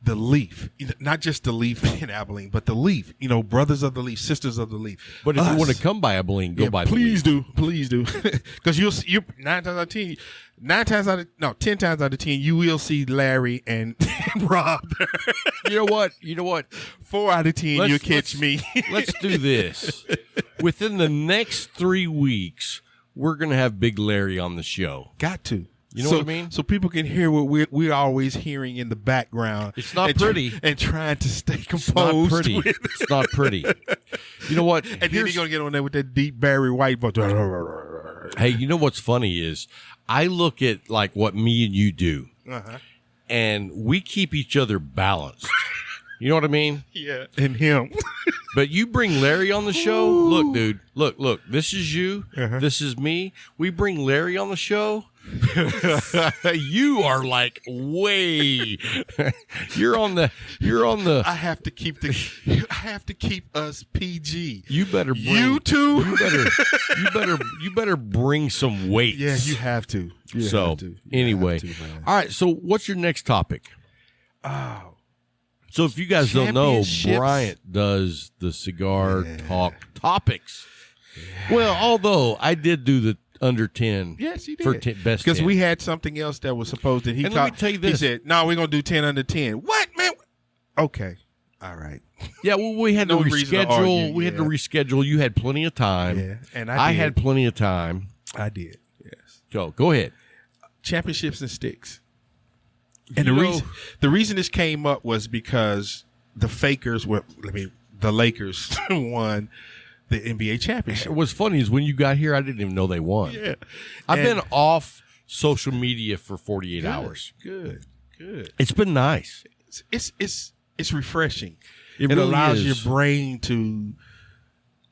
the leaf. Not just the leaf in Abilene, but the leaf. You know, brothers of the leaf, sisters of the leaf. But if you want to come by Abilene, go by the please leaf. Please do. Because you 10 times out of 10, you will see Larry and Rob there. You know what? 4 out of 10, you'll catch me. Let's do this. Within the next 3 weeks, we're going to have Big Larry on the show. Got to. You know what I mean? So people can hear what we're always hearing in the background. It's not pretty. And trying to stay composed. It's not pretty. with it. It's not pretty. You know what? And then you're going to get on there with that deep Barry White voice. Hey, you know what's funny is I look at like what me and you do, and we keep each other balanced. You know what I mean? Yeah. And him. But you bring Larry on the show. Look, dude. Look. This is you. This is me. We bring Larry on the show. You are like way. You're on the. I have to keep us PG. You better bring. You too. You better bring some weight. Yeah, you have to. Anyway, all right. So what's your next topic? Oh. So if you guys don't know, Championships. Bryant does the cigar talk topics. Well, although I did do the under 10. Yes, he did. For best because 10. we had something else that was supposed to. And let me tell you this. He said, "No, we're gonna do 10 under 10." What, man? Okay, all right. Yeah, well, we had No to reason to reschedule. argue, We had to yeah. reschedule. You had plenty of time. Yeah, and I did. had plenty of time. I did. Yes. So go ahead. Championships and sticks. And You the know- reason this came up was because the the Lakers won the NBA championship. What's funny is when you got here, I didn't even know they won. Yeah. I've And- been off social media for 48 hours. Good. It's been nice. It's refreshing. It It really allows is. your brain to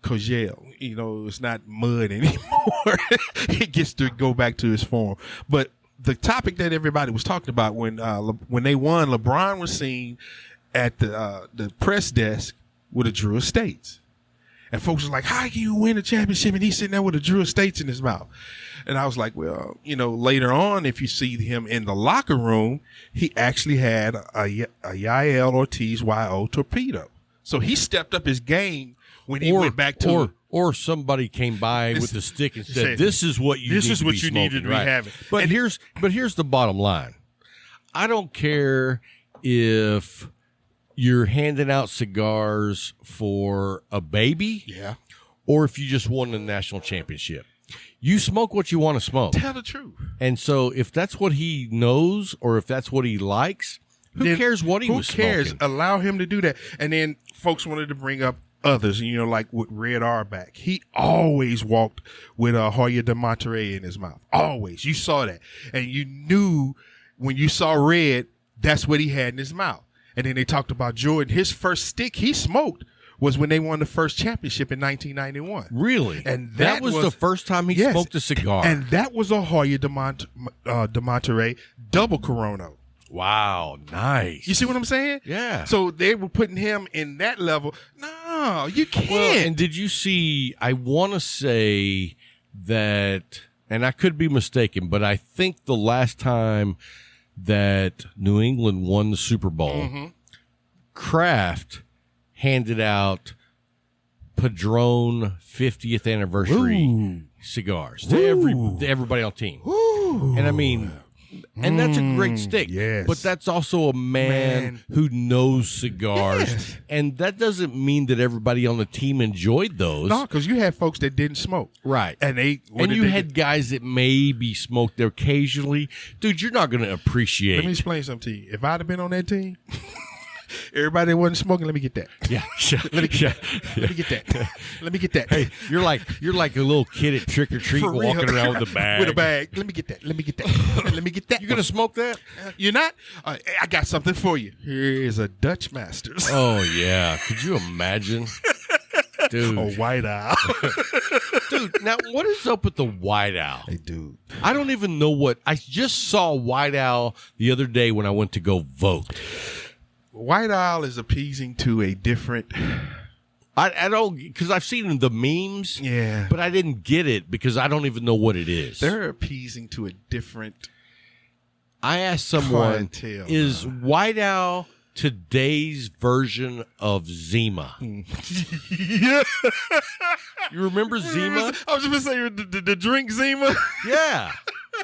cogel. You know, it's not mud anymore. It gets to go back to its form. But the topic that everybody was talking about when they won, LeBron was seen at the press desk with a Drew Estates. And folks was like, how can you win a championship? And he's sitting there with a Drew Estates in his mouth. And I was like, well, later on, if you see him in the locker room, he actually had a Yael Ortiz YO torpedo. So he stepped up his game when he went back to or somebody came by with a stick and said, "This is what you need to be having." But here's the bottom line. I don't care if you're handing out cigars for a baby, or if you just won the national championship. You smoke what you want to smoke. Tell the truth. And so if that's what he knows or if that's what he likes, who cares what he was smoking? Who cares? Allow him to do that. And then folks wanted to bring up others, like with Red Auerbach. He always walked with a Hoya de Monterrey in his mouth. Always. You saw that. And you knew when you saw Red, that's what he had in his mouth. And then they talked about Jordan. His first stick he smoked was when they won the first championship in 1991. Really? And that was the first time he smoked a cigar. And that was a Hoya de Monterrey double Corono. Wow, nice. You see what I'm saying? Yeah. So they were putting him in that level. No, you can't. Well, and did you see, I want to say that, and I could be mistaken, but I think the last time that New England won the Super Bowl, Kraft handed out Padron 50th anniversary cigars to everybody on the team. And I mean, and that's a great stick. Yes. But that's also a man who knows cigars. Yes. And that doesn't mean that everybody on the team enjoyed those. No, because you had folks that didn't smoke. Right. And you had guys that maybe smoked there occasionally. Dude, you're not going to appreciate. Let me explain something to you. If I'd have been on that team, everybody that wasn't smoking, let me get that. Yeah. Let me get that. Let me get that. Hey, you're like a little kid at trick or treat walking around with a bag. With a bag. Let me get that. Let me get that. Let me get that. You gonna smoke that? You're not? I got something for you. Here's a Dutch Masters. Oh yeah. Could you imagine? Dude. A White Owl. Dude, now what is up with the White Owl? Hey, dude. I don't even know what. I just saw White Owl the other day when I went to go vote. White Owl is appeasing to a different. I don't, because I've seen the memes. Yeah. But I didn't get it because I don't even know what it is. They're appeasing to a different. I asked someone, clientele, is White Owl today's version of Zima? Yeah. You remember Zima? I was just going to say the drink Zima. Yeah.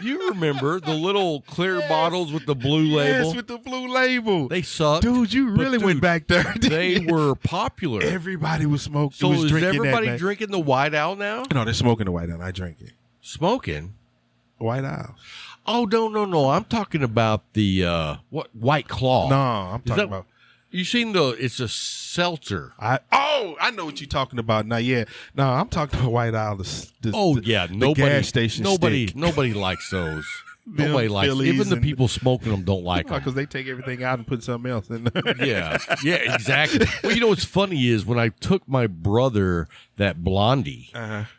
You remember the little clear bottles with the blue label? Yes, with the blue label. They sucked. Dude, you really went back there. They were popular. Everybody was smoking. So is everybody that, drinking the White Owl now? No, they're smoking the White Owl. I drink it. Smoking? White Owl. Oh, no. I'm talking about the White Claw. No, I'm talking about. You seen it's a seltzer. I know what you're talking about now. Yeah, no, I'm talking about White Owl. The gas station. Nobody likes those. Nobody likes them. Even the people smoking them don't like them because they take everything out and put something else in there. yeah, exactly. Well, what's funny is when I took my brother that Blondie,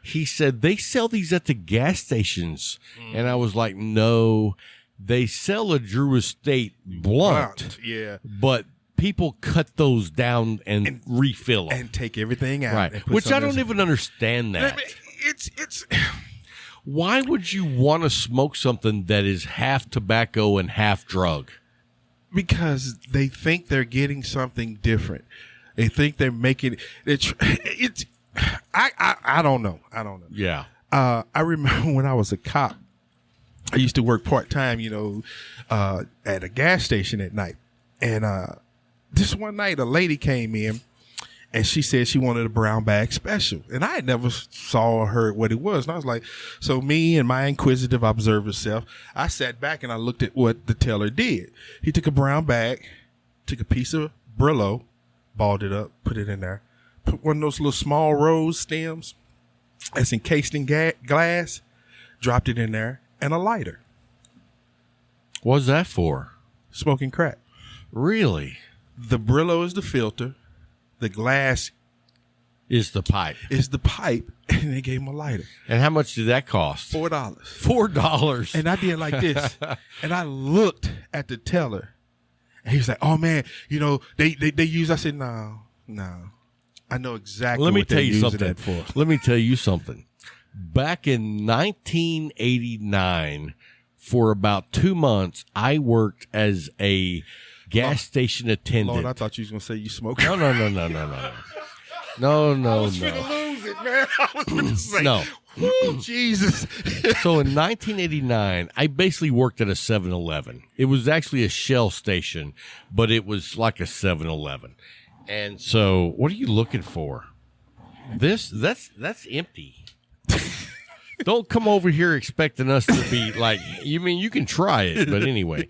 he said they sell these at the gas stations, and I was like, no, they sell a Drew Estate blunt. Yeah, but people cut those down and refill them and take everything out, right? Which I don't even understand that. It's. Why would you want to smoke something that is half tobacco and half drug? Because they think they're getting something different. They think they're making it. I don't know. Yeah. I remember when I was a cop, I used to work part-time, at a gas station at night. And this one night, a lady came in, and she said she wanted a brown bag special. And I had never saw or heard what it was. And I was like, so me and my inquisitive observer self, I sat back and I looked at what the teller did. He took a brown bag, took a piece of Brillo, balled it up, put it in there, put one of those little small rose stems that's encased in glass, dropped it in there, and a lighter. What's that for? Smoking crack. Really? The Brillo is the filter. The glass is the pipe. And they gave him a lighter. And how much did that cost? $4. $4. And I did like this. And I looked at the teller. And he was like, oh, man, they use. I said, no. I know exactly Let me what tell they're you using something. that for. Let me tell you something. Back in 1989, for about 2 months, I worked as a gas station attendant. Lord, I thought you was going to say you smoke. No. No. I was going to lose it, man. I was going to say, No. Woo, Jesus. So in 1989, I basically worked at a 7-Eleven. It was actually a Shell station, but it was like a 7-Eleven. And so, what are you looking for? That's empty. Don't come over here expecting us to be like, you can try it, but anyway.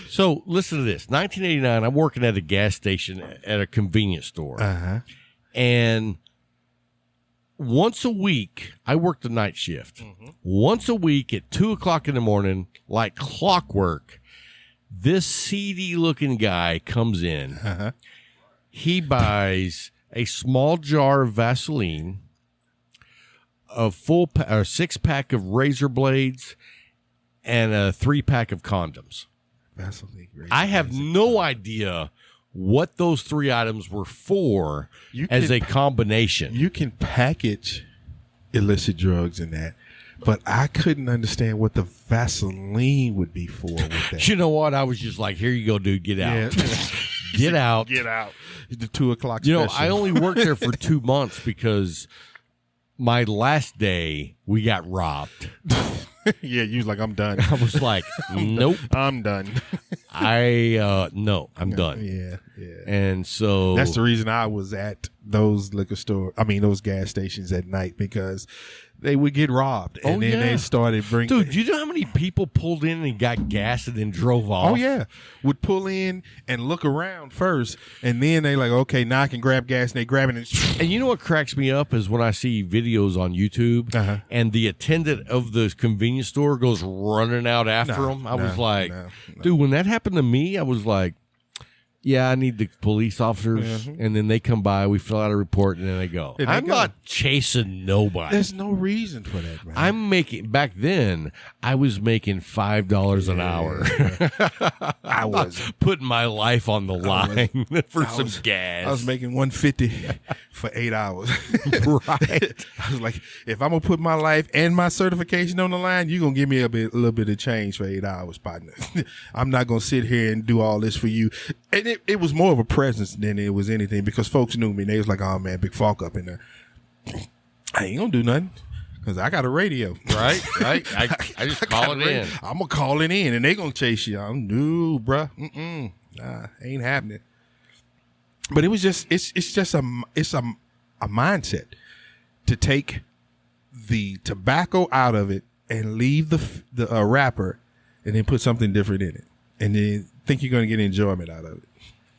So listen to this. 1989, I'm working at a gas station at a convenience store. Uh-huh. And once a week, I worked the night shift. Mm-hmm. Once a week at 2:00 in the morning, like clockwork, this seedy looking guy comes in. Uh-huh. He buys a small jar of Vaseline, a full 6-pack of razor blades, and a 3-pack of condoms. Vaseline, I have no idea what those 3 items were for as a combination. You can package illicit drugs in that, but I couldn't understand what the Vaseline would be for with that. You know what? I was just like, here you go, dude. Get out. Get out. Get out. The 2:00 special. You know, I only worked there for 2 months because my last day we got robbed. Yeah, you was like, I'm done. I was like, nope. I'm done. No, I'm done. Yeah. And so That's the reason I was at those those gas stations at night, because they would get robbed. And then they started bringing. Dude, do you know how many people pulled in and got gas and then drove off? Oh, yeah. Would pull in and look around first. And then they like, okay, now I can grab gas. And they grab it. And you know what cracks me up is when I see videos on YouTube and the attendant of the convenience store goes running out after them. I was like, dude, when that happened to me, I was like, yeah, I need the police officers. And then they come by, we fill out a report, and then they go. I'm not chasing nobody. There's no reason for that, man. Back then, I was making $5 an hour. I was putting my life on the line for some gas. I was making $150 for 8 hours. Right. I was like, if I'm going to put my life and my certification on the line, you're going to give me a little bit of change for 8 hours, partner. I'm not going to sit here and do all this for you. And it was more of a presence than it was anything, because folks knew me. And they was like, oh, man, Big Falk up in there. I ain't going to do nothing, because I got a radio. Right. I just call it in. I'm going to call it in, and they going to chase you. I'm new, bruh. Nah, ain't happening. But it was just, it's a mindset to take the tobacco out of it and leave the wrapper and then put something different in it. And then think you're going to get enjoyment out of it.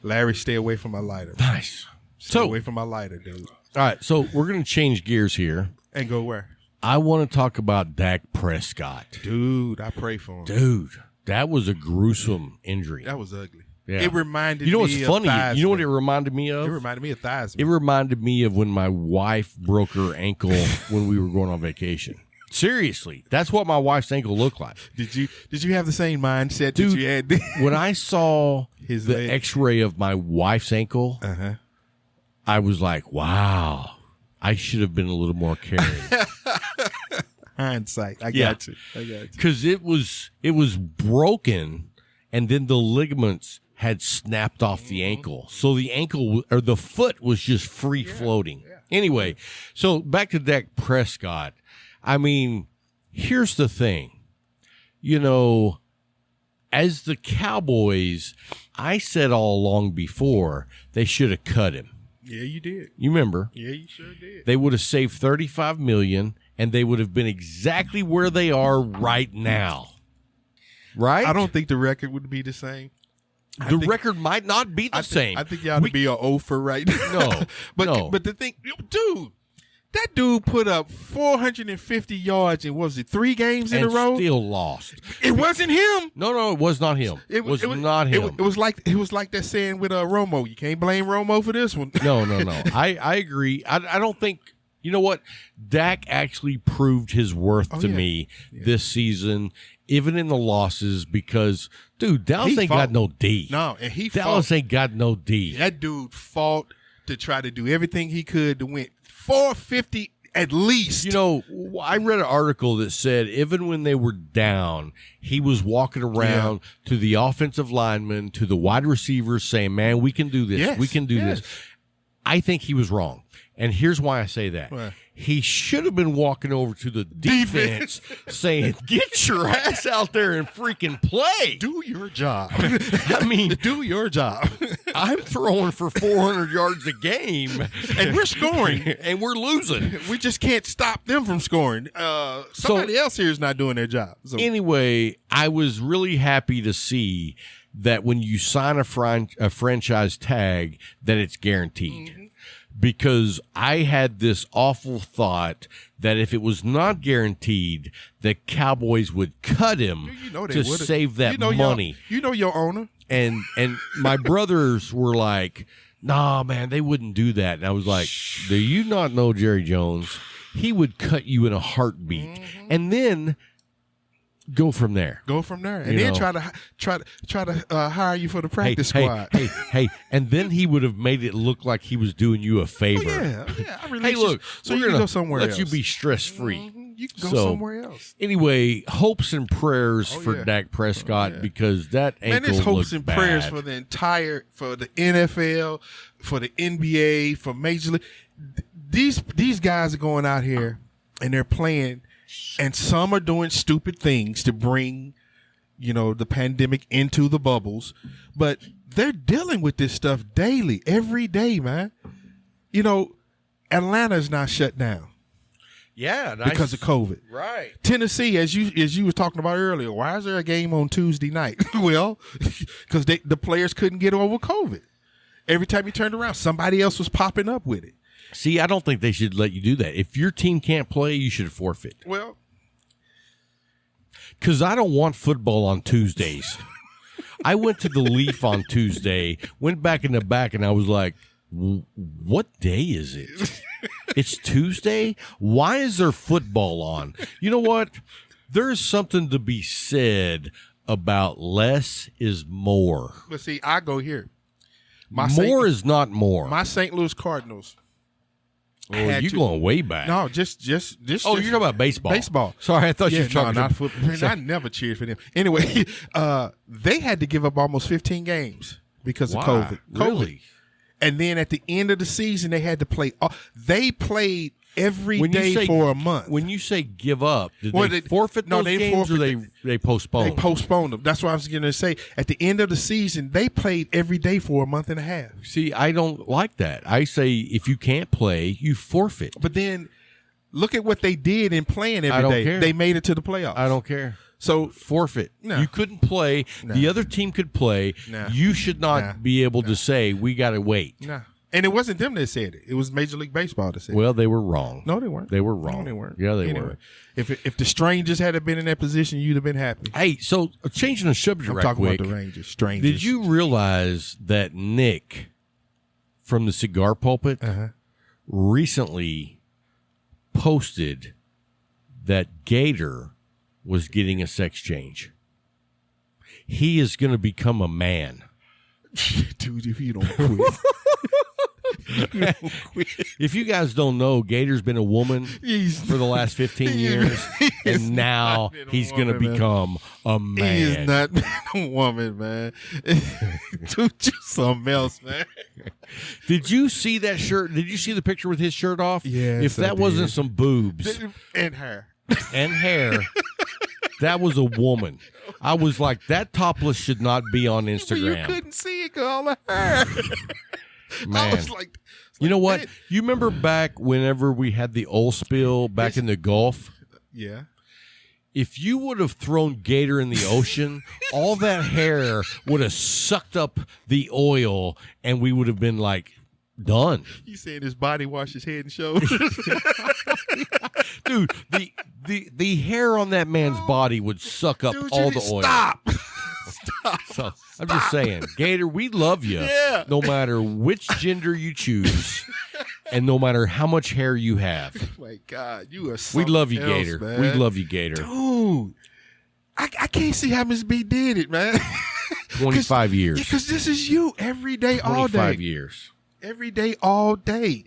Larry, stay away from my lighter. Nice. Stay away from my lighter, dude. All right, so we're going to change gears here. And go where? I want to talk about Dak Prescott. Dude, I pray for him. Dude, that was a gruesome injury. That was ugly. Yeah. It reminded me of what's funny? Theismann. You know what it reminded me of? It reminded me of Theismann. It reminded me of when my wife broke her ankle when we were going on vacation. Seriously, that's what my wife's ankle looked like. Did you have the same mindset Dude, that you had? When I saw His the leg. X-ray of my wife's ankle, I was like, "Wow, I should have been a little more caring." Hindsight, I got you. Because it was broken, and then the ligaments had snapped off the ankle, so the ankle or the foot was just free floating. Anyway, so back to Dak Prescott. I mean, here's the thing. You know, as the Cowboys, I said all along before they should have cut him. Yeah, you did. You remember? Yeah, you sure did. They would have saved $35 million, and they would have been exactly where they are right now. Right? I don't think the record would be the same. The record might not be the same. I think you ought to be an O for right now. No, but the thing, dude, that dude put up 450 yards in, what was it, 3 games in a row? Still lost. It wasn't him. No, it was not him. It was not him. It was like that saying with Romo. You can't blame Romo for this one. No. I agree. I don't think. You know what? Dak actually proved his worth to me this season, even in the losses, because, dude, Dallas ain't got no D. No, and Dallas ain't got no D. That dude fought to try to do everything he could to win 450 at least. You know, I read an article that said even when they were down, he was walking around to the offensive linemen, to the wide receivers saying, man, we can do this. Yes, We can do this. I think he was wrong. And here's why I say that. Why? He should have been walking over to the defense saying, get your ass out there and freaking play. Do your job. I mean, do your job. I'm throwing for 400 yards a game. And we're scoring. And we're losing. We just can't stop them from scoring. Somebody else here is not doing their job. So. Anyway, I was really happy to see that when you sign a franchise tag, that it's guaranteed. Mm-hmm. Because I had this awful thought that if it was not guaranteed, the Cowboys would cut him to save that money. You know your owner. And my brothers were like, nah, man, they wouldn't do that. And I was like, do you not know Jerry Jones? He would cut you in a heartbeat. Mm-hmm. And then go from there. And then try to hire you for the practice squad. Hey, and then he would have made it look like he was doing you a favor. Yeah. Hey, look, so you can go somewhere else. Let you be stress-free. Mm-hmm. You can go somewhere else. Anyway, hopes and prayers for Dak Prescott because that ankle there's hopes and bad. prayers for the NFL, for the NBA, for Major League. These guys are going out here and they're playing. And some are doing stupid things to bring, the pandemic into the bubbles. But they're dealing with this stuff daily, every day, man. Atlanta's not shut down. Yeah. Because of COVID. Right. Tennessee, as you was talking about earlier, why is there a game on Tuesday night? Well, because the players couldn't get over COVID. Every time you turned around, somebody else was popping up with it. See, I don't think they should let you do that. If your team can't play, you should forfeit. Well, because I don't want football on Tuesdays. I went to the Leaf on Tuesday, went back in the back, and I was like, what day is it? It's Tuesday? Why is there football on? You know what? There's something to be said about less is more. But see, I go here. More is not more. My St. Louis Cardinals. Oh, you're going way back. No, just. You're talking about baseball. Baseball. Sorry, I thought you were talking about football. I never cheered for them. Anyway, they had to give up almost 15 games because of COVID. Really? And then at the end of the season, they had to play. They played every day for a month. When you say give up, did they forfeit those games or they postponed? They postponed them. That's what I was going to say. At the end of the season, they played every day for a month and a half. See, I don't like that. I say if you can't play, you forfeit. But then look at what they did in playing every day. Care. They made it to the playoffs. I don't care. So forfeit. No. You couldn't play. No. The other team could play. No. You should not be able to say we got to wait. No. And it wasn't them that said it. It was Major League Baseball that said it. Well, they were wrong. No, they weren't. They were wrong. No, they weren't. Yeah, they were. If the Strangers had been in that position, you'd have been happy. Hey, so changing the subject right talking quick. about the Rangers. Strangers. Did you realize that Nick from the Cigar Pulpit recently posted that Gator was getting a sex change? He is going to become a man. Dude, if you don't quit. If you guys don't know, Gator's been a woman for the last 15 years, and now he's going to become a man. He is not a woman, man. Dude, you something else, man. Did you see that shirt? Did you see the picture with his shirt off? Yes, if that wasn't some boobs and hair, that was a woman. I was like, that topless should not be on Instagram. You couldn't see it because all the hair. Man. I was like, you know what? You remember back whenever we had the oil spill back in the Gulf? Yeah. If you would have thrown Gator in the ocean, all that hair would have sucked up the oil, and we would have been like, done. You saying his body wash his head and shoulders? Dude, the hair on that man's body would suck up all the oil. Stop. So, I'm just saying, Gator, we love you. Yeah. No matter which gender you choose, and no matter how much hair you have. Oh my God, you are. We love you, else, Gator. Man. We love you, Gator. Dude, I can't see how Miss B did it, man. 25 years. Because this is you every day, all day. 25 years. every day, all day.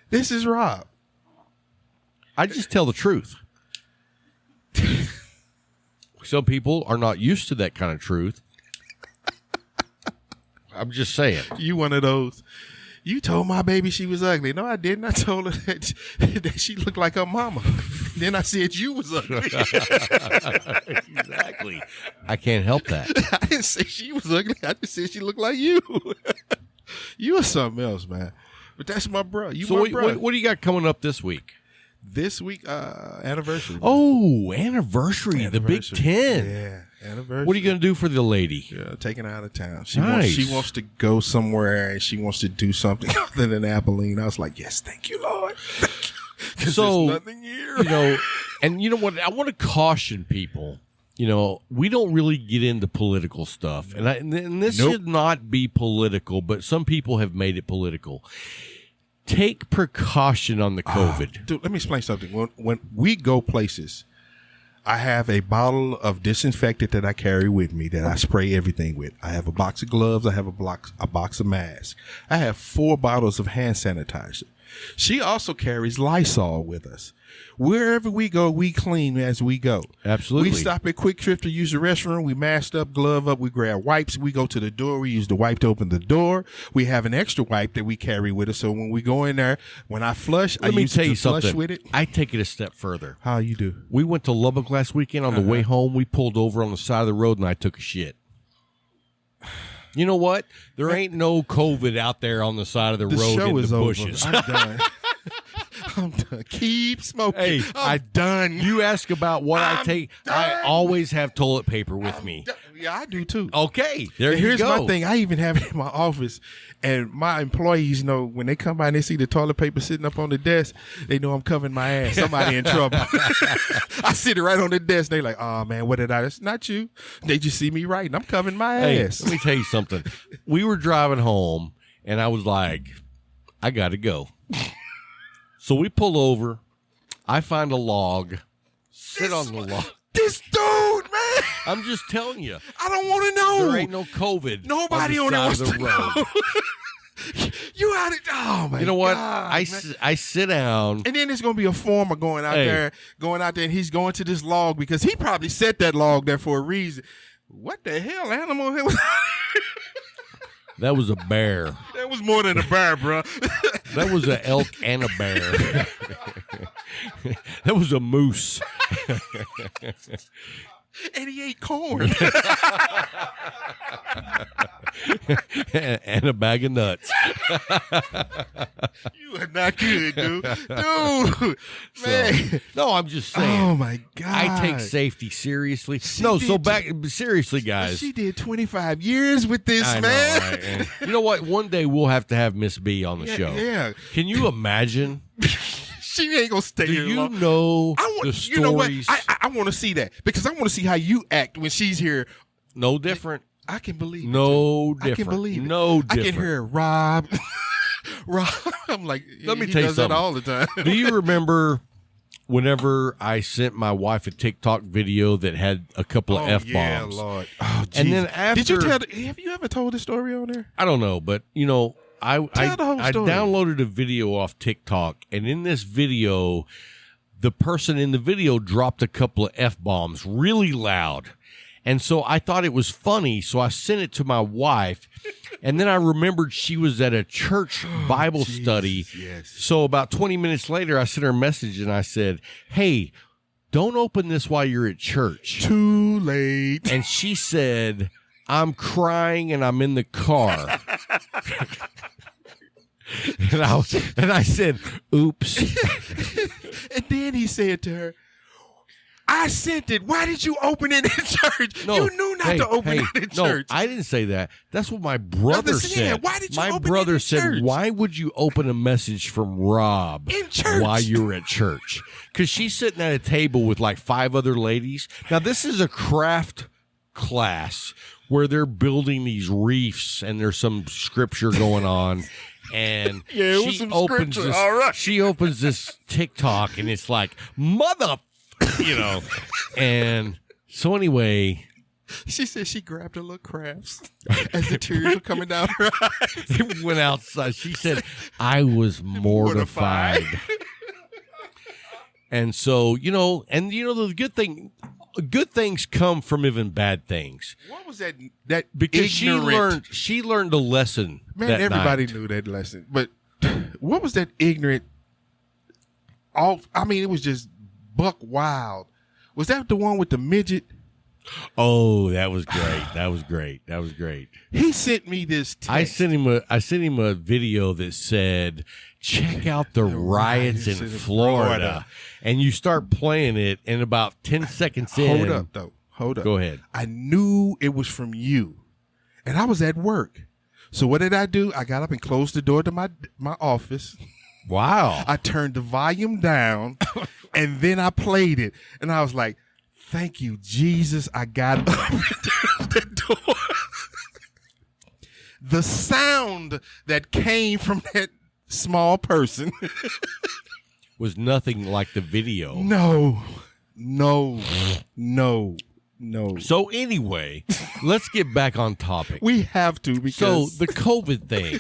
This is Rob. I just tell the truth. Some people are not used to that kind of truth. I'm just saying. You one of those. You told my baby she was ugly. No, I didn't. I told her that she looked like her mama. Then I said you was ugly. Exactly. I can't help that. I didn't say she was ugly. I just said she looked like you. You are something else, man. But that's my bro. You So my bro. what do you got coming up this week? This week, anniversary. Oh, anniversary. The Big Ten. Yeah, anniversary. What are you going to do for the lady? Yeah, taking her out of town. Nice. She wants to go somewhere and she wants to do something other than Abilene. I was like, yes, thank you, Lord. So, there's nothing here. You know, and you know what? I want to caution people. You know, we don't really get into political stuff. And this should not be political, but some people have made it political. Take precaution on the COVID. Dude, let me explain something. When we go places, I have a bottle of disinfectant that I carry with me that I spray everything with. I have a box of gloves. I have a box of masks. I have 4 bottles of hand sanitizer. She also carries Lysol with us. Wherever we go, we clean as we go. Absolutely. We stop at Quick Trip to use the restroom. We masked up, glove up. We grab wipes. We go to the door. We use the wipe to open the door. We have an extra wipe that we carry with us. So when we go in there, when I flush, I use it to flush with it. I take it a step further. How you do? We went to Lubbock last weekend. On the way home, we pulled over on the side of the road and I took a shit. You know what? There ain't no COVID out there on the side of the road show in is the over. bushes. I'm done. I'm done. Keep smoking. Hey, I'm done. You ask about what I take. I done. always have toilet paper with me. Yeah, I do too. Okay, there And you here's go. my thing. I even have it in my office, and my employees know when they come by and they see the toilet paper sitting up on the desk, they know I'm covering my ass. Somebody in trouble. I sit it right on the desk. They like, oh man, what did I? It's not you. They just see me writing. I'm covering my ass. Let me tell you something. We were driving home, and I was like, I got to go. So we pull over. I find a log. Sit on the log. This dude, man. I'm just telling you. I don't want to know. There ain't no COVID. Nobody on on the there side of the wants road. to know. You out of oh my! You know what? God, I sit down. and then there's gonna be a farmer going out there, and he's going to this log because he probably set that log there for a reason. What the hell, animal? That was a bear. That was more than a bear, bro. That was an elk and a bear. That was a moose. And he ate corn. And a bag of nuts. You are not good, dude. Dude, man. No, I'm just saying. Oh my God. I take safety seriously. Seriously, guys. She did 25 years with this, I man. know, right? And you know what? One day we'll have to have Miss B on the show. Yeah. Can you imagine? She ain't gonna stay Do here you long. know the stories? You know what? I want to see that because I want to see how you act when she's here. No different. I can believe it. No I different. can believe it. No I different. can hear Rob. Rob. I'm like, Let me he tell you does that something. all the time. Do you remember whenever I sent my wife a TikTok video that had a couple of F-bombs? Yeah, Lord. Oh, And then did you after- have you ever told this story on there? I don't know, but you know, I Tell the whole story. downloaded a video off TikTok, and in this video, the person in the video dropped a couple of F-bombs really loud. And so I thought it was funny, so I sent it to my wife, and then I remembered she was at a church Bible study. Yes. So about 20 minutes later, I sent her a message, and I said, hey, don't open this while you're at church. Too late. And she said, I'm crying and I'm in the car. and I said, oops. And then he said to her, I sent it. Why did you open it in church? You knew not to open it in church. No, I didn't say that. That's what my brother said. Why did you my open brother it in said, church? why would you open a message from Rob In church? while you're at church? Because she's sitting at a table with like 5 other ladies. Now, this is a craft class where they're building these reefs and there's some scripture going on. And Yeah, it was some scripture. All right. she opens this TikTok and it's like, mother, you know. And so anyway, She said she grabbed her little crafts as the tears were coming down her eyes. It went outside. She said, I was mortified. And so, the good things come from even bad things. What was that Because ignorant? she learned a lesson. Man, that everybody night. knew that lesson. But what was that ignorant? It was just buck wild. Was that the one with the midget? Oh, that was great. That was great. He sent me this text. I sent him a video that said, check out the riots in Florida. And you start playing it, and about 10 seconds in. Hold up. Go ahead. I knew it was from you. And I was at work. So what did I do? I got up and closed the door to my office. Wow. I turned the volume down, and then I played it. And I was like, thank you, Jesus. I got up the door. The sound that came from that small person was nothing like the video. No. So anyway, let's get back on topic. We have to, because So the COVID thing.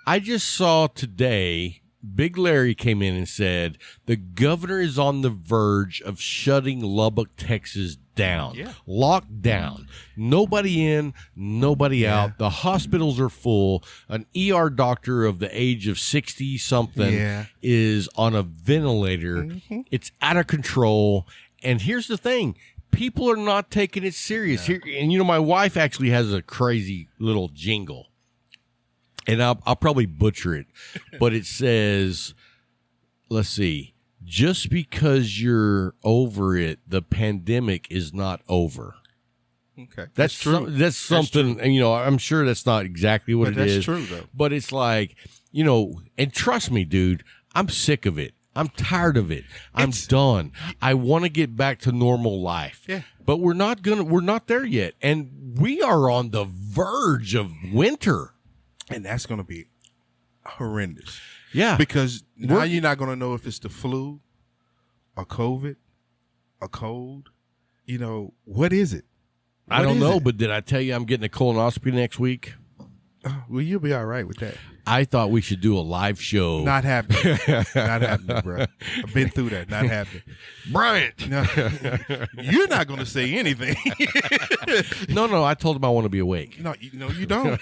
I just saw today, Big Larry came in and said the governor is on the verge of shutting Lubbock, Texas down. Yeah. Locked down. Nobody in, nobody out. The hospitals are full. An ER doctor of the age of 60-something is on a ventilator. It's out of control. And here's the thing. People are not taking it serious. Here, and my wife actually has a crazy little jingle. And I'll probably butcher it, but it says, let's see, just because you're over it, the pandemic is not over. Okay. That's true. That's something, and I'm sure that's not exactly what it is. That's true, though. But it's like, and trust me, dude, I'm sick of it. I'm tired of it. I'm done. I want to get back to normal life. Yeah. But we're not there yet. And we are on the verge of winter. And that's going to be horrendous. Yeah. Because now you're not going to know if it's the flu, a COVID, a cold. What is it? I don't know, but did I tell you I'm getting a colonoscopy next week? Well, you'll be all right with that. I thought we should do a live show. Not happening. Not happening, bro. I've been through that. Not happening. Bryant. No, you're not going to say anything. No. I told him I want to be awake. No, you don't.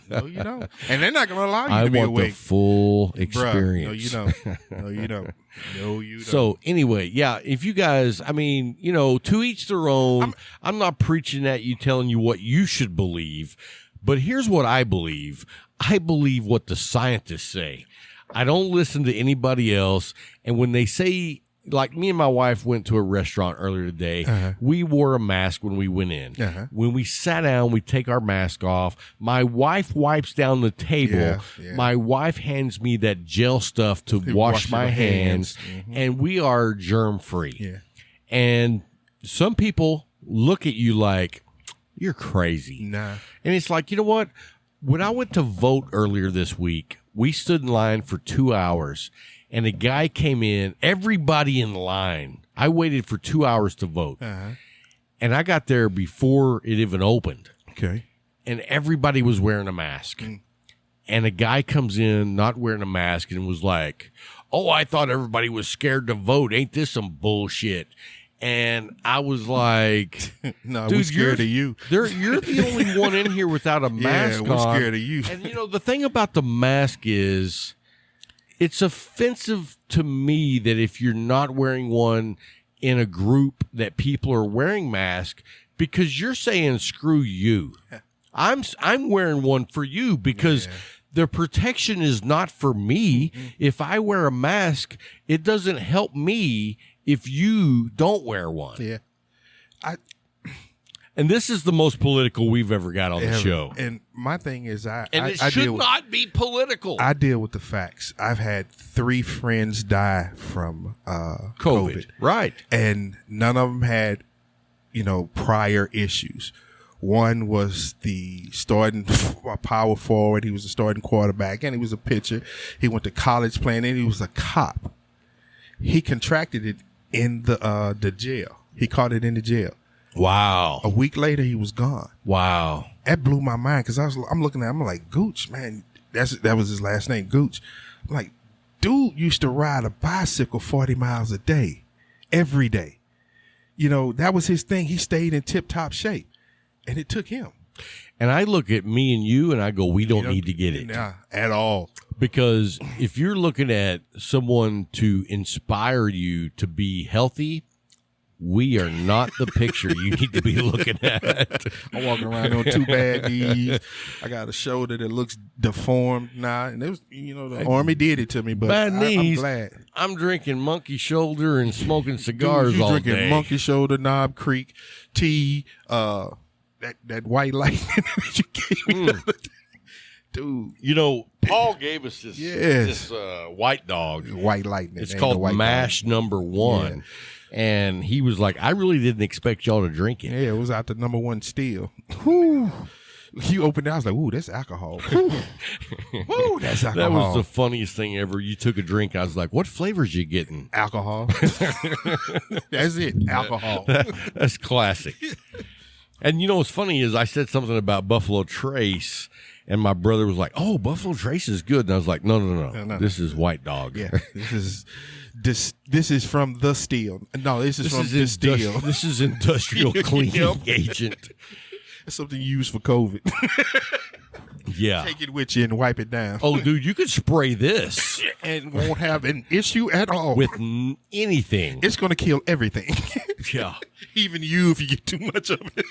No, you don't. And they're not going to allow you I to be want awake. the full Bruh, experience. no, you don't. No, you don't. No, you don't. So anyway, if you guys, to each their own. I'm not preaching at you, telling you what you should believe. But here's what I believe. I believe what the scientists say. I don't listen to anybody else. And when they say, like me and my wife went to a restaurant earlier today, we wore a mask when we went in. When we sat down, we take our mask off. My wife wipes down the table. Yeah. My wife hands me that gel stuff to wash my hands. And we are germ free. Yeah. And some people look at you like, you're crazy. Nah. And it's like, you know what? When I went to vote earlier this week, we stood in line for 2 hours, and a guy came in, everybody in line. I waited for 2 hours to vote. And I got there before it even opened. Okay. And everybody was wearing a mask. And a guy comes in not wearing a mask and was like, oh, I thought everybody was scared to vote. Ain't this some bullshit? And I was like, no, dude, we're scared of you. You're the only one in here without a mask on. Yeah, we're scared of you. And, the thing about the mask is it's offensive to me that if you're not wearing one in a group that people are wearing masks, because you're saying screw you. I'm wearing one for you because the protection is not for me. If I wear a mask, it doesn't help me if you don't wear one. Yeah. And this is the most political we've ever got on the show. And my thing is, it should not be political. I deal with the facts. I've had 3 friends die from COVID. Right. And none of them had, prior issues. One was the starting power forward. He was a starting quarterback, and he was a pitcher. He went to college playing, and he was a cop. He contracted it in the jail. He caught it in the jail. Wow. A week later, he was gone. Wow. That blew my mind because I'm looking at him, I'm like, Gooch, man, that was his last name, Gooch. I'm like, dude used to ride a bicycle 40 miles a day, every day. You know, that was his thing. He stayed in tip-top shape, and it took him. And I look at me and you, and I go, we don't need to get it. Nah, at all. Because if you're looking at someone to inspire you to be healthy, we are not the picture you need to be looking at. I'm walking around on 2 bad knees. I got a shoulder that looks deformed now. And it was, the Army did it to me, but Bad knees. I'm glad. I'm drinking monkey shoulder and smoking cigars Dude, you all drinking day. Monkey Shoulder, Knob Creek, tea, that white lightning that you gave me the other day. Dude. Paul gave us this, Yes. this white dog. White lightning. It's Ain't called no white Mash Number 1. Yeah. And he was like, I really didn't expect y'all to drink it. Yeah, it was out the number 1 still. Whew. You opened it, I was like, ooh, that's alcohol. Whew. Woo, that's alcohol. That was the funniest thing ever. You took a drink. I was like, what flavors you getting? Alcohol. That's it. Alcohol. That's classic. And what's funny is I said something about Buffalo Trace, and my brother was like, oh, Buffalo Trace is good. And I was like, no. This is White Dog. Yeah, this is from the steel. No, this is from the steel. This is industrial cleaning agent. It's something you use for COVID. Yeah. Take it with you and wipe it down. Oh, dude, you could spray this and won't have an issue at all. with anything. It's going to kill everything. Yeah. Even you if you get too much of it.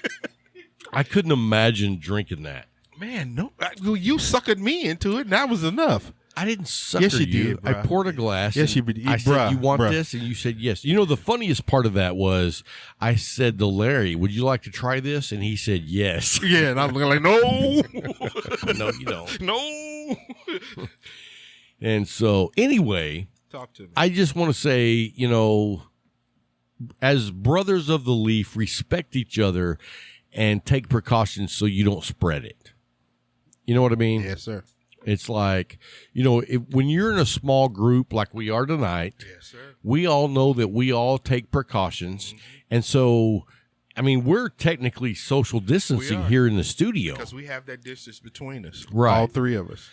I couldn't imagine drinking that. Man, no. You suckered me into it, and that was enough. I didn't sucker Yes, you did, I bruh. poured a glass. Yes, and you did. I said, Bruh, you want bruh. this? And you said yes. The funniest part of that was I said to Larry, would you like to try this? And he said yes. Yeah, and I'm like, no. No, you don't. No. And so anyway, Talk to me. I just want to say, as brothers of the leaf, respect each other and take precautions so you don't spread it. You know what I mean? Yes, sir. It's like, when you're in a small group like we are tonight, Yes, sir. we all know that we all take precautions. Mm-hmm. And so, we're technically social distancing here in the studio. Because we have that distance between us. Right. All 3 of us.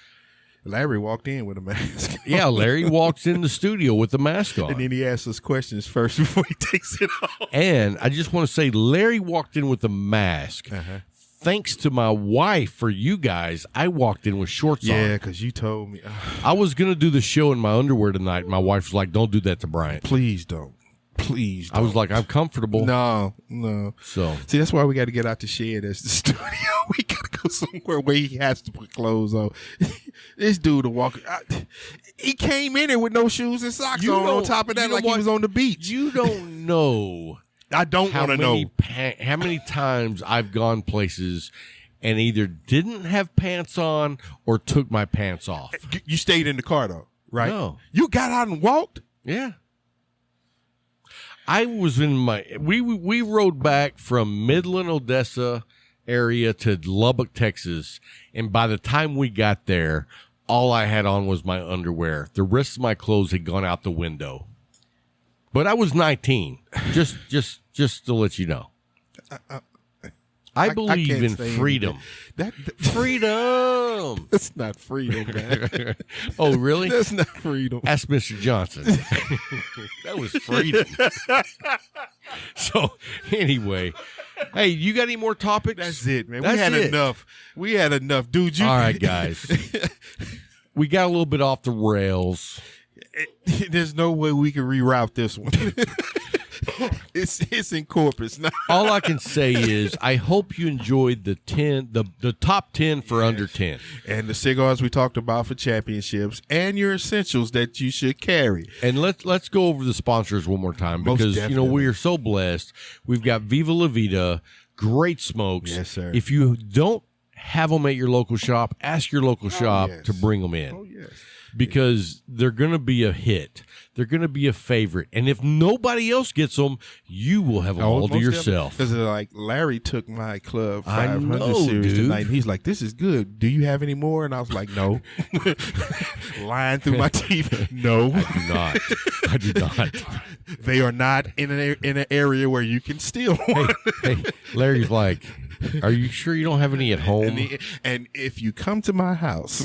Larry walked in with a mask. Yeah, Larry walks in the studio with the mask on. And then he asks us questions first before he takes it off. And I just want to say, Larry walked in with a mask. Uh-huh. Thanks to my wife for you guys, I walked in with shorts on. Yeah, because you told me. I was going to do the show in my underwear tonight. My wife was like, don't do that to Bryant. Please don't. Please don't. I was like, I'm comfortable. No. So, See, that's why we got to get out the shed as the studio. We got to go somewhere where he has to put clothes on. This dude will walk. He came in there with no shoes and socks on top of that, like he was on the beach. You don't know. I don't want to know. How many times I've gone places and either didn't have pants on or took my pants off. You stayed in the car, though, right? No. You got out and walked? Yeah. I was in we rode back from Midland, Odessa area to Lubbock, Texas, and by the time we got there, all I had on was my underwear. The rest of my clothes had gone out the window. But I was 19. Just to let you know. I believe in freedom. Freedom. That's not freedom, man. Oh, really? That's not freedom. Ask Mr. Johnson. That was freedom. So, anyway. Hey, you got any more topics? That's it, man. That's we had it. enough. We had enough. Dude, All right, guys. We got a little bit off the rails. There's no way we can reroute this one. It's in Corpus now. All I can say is I hope you enjoyed the top 10 for under 10. And the cigars we talked about for championships and your essentials that you should carry. And let's go over the sponsors one more time Most because definitely. we are so blessed. We've got Viva La Vida, great smokes. Yes, sir. If you don't have them at your local shop, ask your local shop yes. to bring them in. Oh, yes. Because they're going to be a hit. They're going to be a favorite. And if nobody else gets them, you will have them all to yourself. Because like Larry took my Club I 500 know, series dude. tonight. And he's like, this is good. Do you have any more? And I was like, no. Lying through my teeth. No. I do not. They are not in an area where you can steal one. Hey, Larry's like, are you sure you don't have any at home? And if you come to my house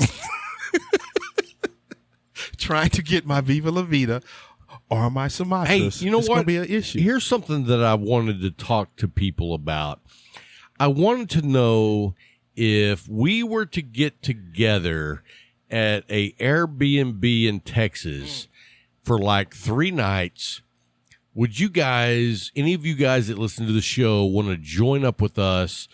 trying to get my Viva La Vida or my Sumatras, hey, you know it's what? going to be an issue. Here's something that I wanted to talk to people about. I wanted to know if we were to get together at a Airbnb in Texas for like 3 nights, would you guys, any of you guys that listen to the show, want to join up with us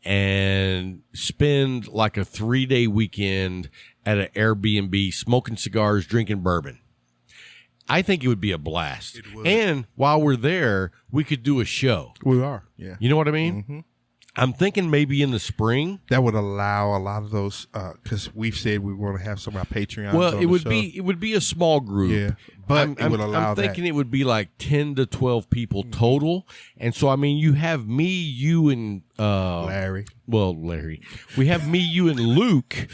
and spend like a 3-day weekend at an Airbnb, smoking cigars, drinking bourbon? I think it would be a blast. It would. And while we're there, we could do a show. We are, yeah. You know what I mean? Mm-hmm. I'm thinking maybe in the spring. That would allow a lot of those, because we've said we want to have some of our Patreons. Well, on it would the be it would be a small group. Yeah, but it would allow I'm thinking that. it would be like 10 to 12 people total. And so, I mean, you have me, you, and Larry. Well, Larry. We have me, you, and Luke.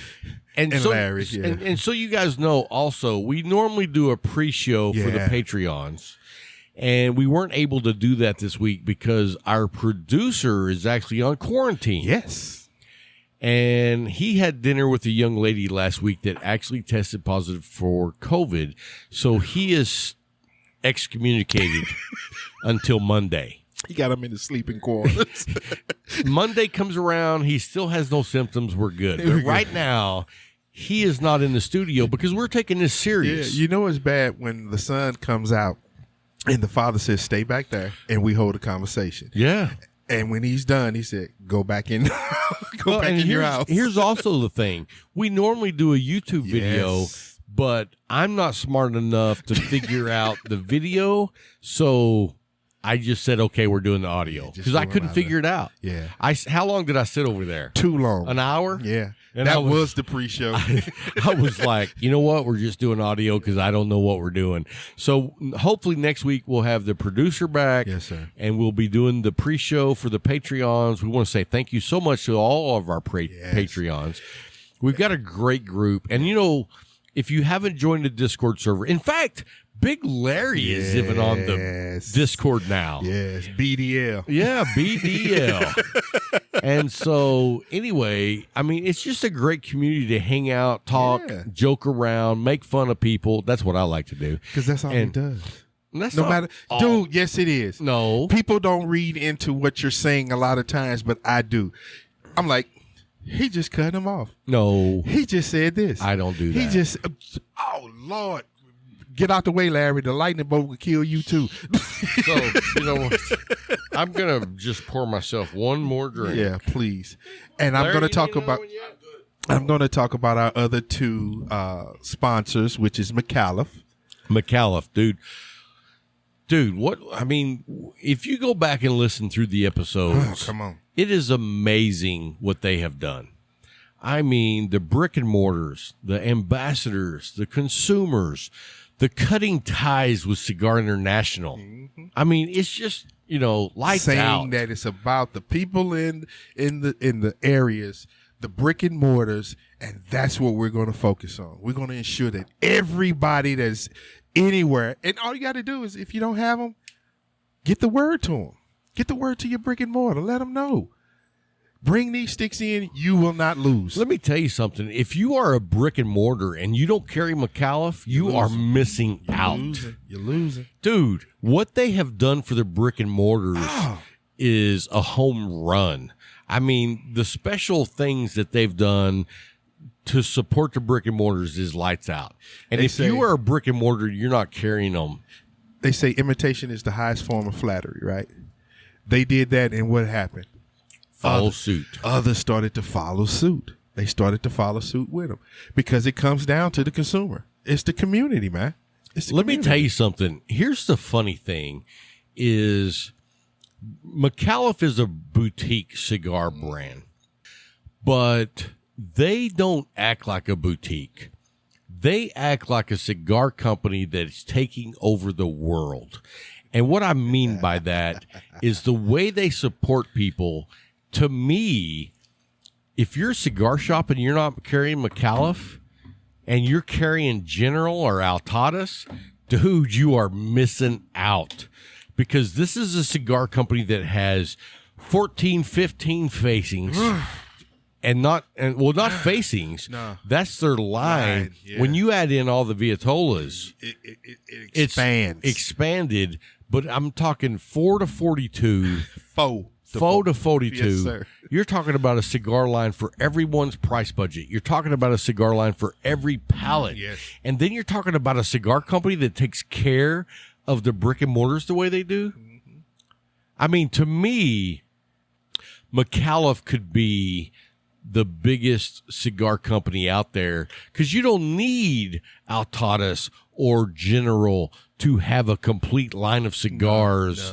And so, Larry, yeah. and so you guys know also, we normally do a pre-show for the Yeah. Patreons. And we weren't able to do that this week because our producer is actually on quarantine. Yes. And he had dinner with a young lady last week that actually tested positive for COVID. So he is excommunicated until Monday. He got him in the sleeping quarters. Monday comes around. He still has no symptoms. We're good. But right now, he is not in the studio because we're taking this Yeah, serious. you know it's bad when the son comes out and the father says, stay back there, and we hold a conversation. Yeah. And when he's done, he said, go back in, Well, and your here's, house. here's also the thing. We normally do a YouTube video, Yes. but I'm not smart enough to figure out the video. So I just said, okay, we're doing the audio because I doing couldn't audio. figure it out. Yeah. How long did I sit over there? Too long. An hour? Yeah. And that I was the pre-show. I was like, you know what? We're just doing audio because I don't know what we're doing. So hopefully next week we'll have the producer back. Yes, sir. And we'll be doing the pre-show for the Patreons. We want to say thank you so much to all of our Patreons. We've got a great group. And, you know, if you haven't joined the Discord server, in fact, Big Larry is even on the Yes. Discord now. Yes, BDL. Yeah, BDL. And so, anyway, I mean, it's just a great community to hang out, talk, Yeah. joke around, make fun of people. That's what I like to do. Because that's all And he does. And that's No not matter, all- dude. Yes, it is. No. People don't read into what you're saying a lot of times, but I do. I'm like, he just cut him off. No. He just said this. I don't do He that. just, oh Lord, get out the way, Larry. The lightning bolt will kill you too. So, you know what? I'm going to just pour myself one more drink. Yeah, please. And I'm Larry, going to you talk need another about. one yet? I'm going to talk about our other two sponsors, which is McAuliffe. McAuliffe, dude, what? I mean, if you go back and listen through the episodes, Come on. it is amazing what they have done. I mean, the brick and mortars, the ambassadors, the consumers, the cutting ties with Cigar International. I mean, it's just, you know, lights Saying out. that it's about the people in the areas, the brick and mortars, and that's what we're going to focus on. We're going to ensure that everybody that's anywhere, and all you got to do is, if you don't have them, get the word to them. Get the word to your brick and mortar. Let them know. Bring these sticks in. You will not lose. Let me tell you something. If you are a brick and mortar and you don't carry McAuliffe, you are missing out. You're losing. Dude, what they have done for the brick and mortars is a home run. I mean, the special things that they've done to support the brick and mortars is lights out. And They if say- you are a brick and mortar, you're not carrying them. They say imitation is the highest form of flattery, right? They did that, and what happened? Follow suit. Others started to follow suit. They started to follow suit with them because it comes down to the consumer. It's the community, man. It's the Let me community. tell you something. Here's the funny thing is McAuliffe is a boutique cigar brand, but they don't act like a boutique. They act like a cigar company that's taking over the world. And what I mean by that is the way they support people. To me, if you're a cigar shop and you're not carrying McAuliffe and you're carrying General or Altadas, dude, you are missing out, because this is a cigar company that has 14, 15 facings. And not facings. No. That's their line. Yeah. When you add in all the Vietolas, it expands. It's expanded, but I'm talking 4 to 42. 4 to 42. Yes, sir. You're talking about a cigar line for everyone's price budget. You're talking about a cigar line for every palate. Yes. And then you're talking about a cigar company that takes care of the brick and mortars the way they do. Mm-hmm. I mean, to me, McAuliffe could be the biggest cigar company out there, because you don't need Altadas or General to have a complete line of cigars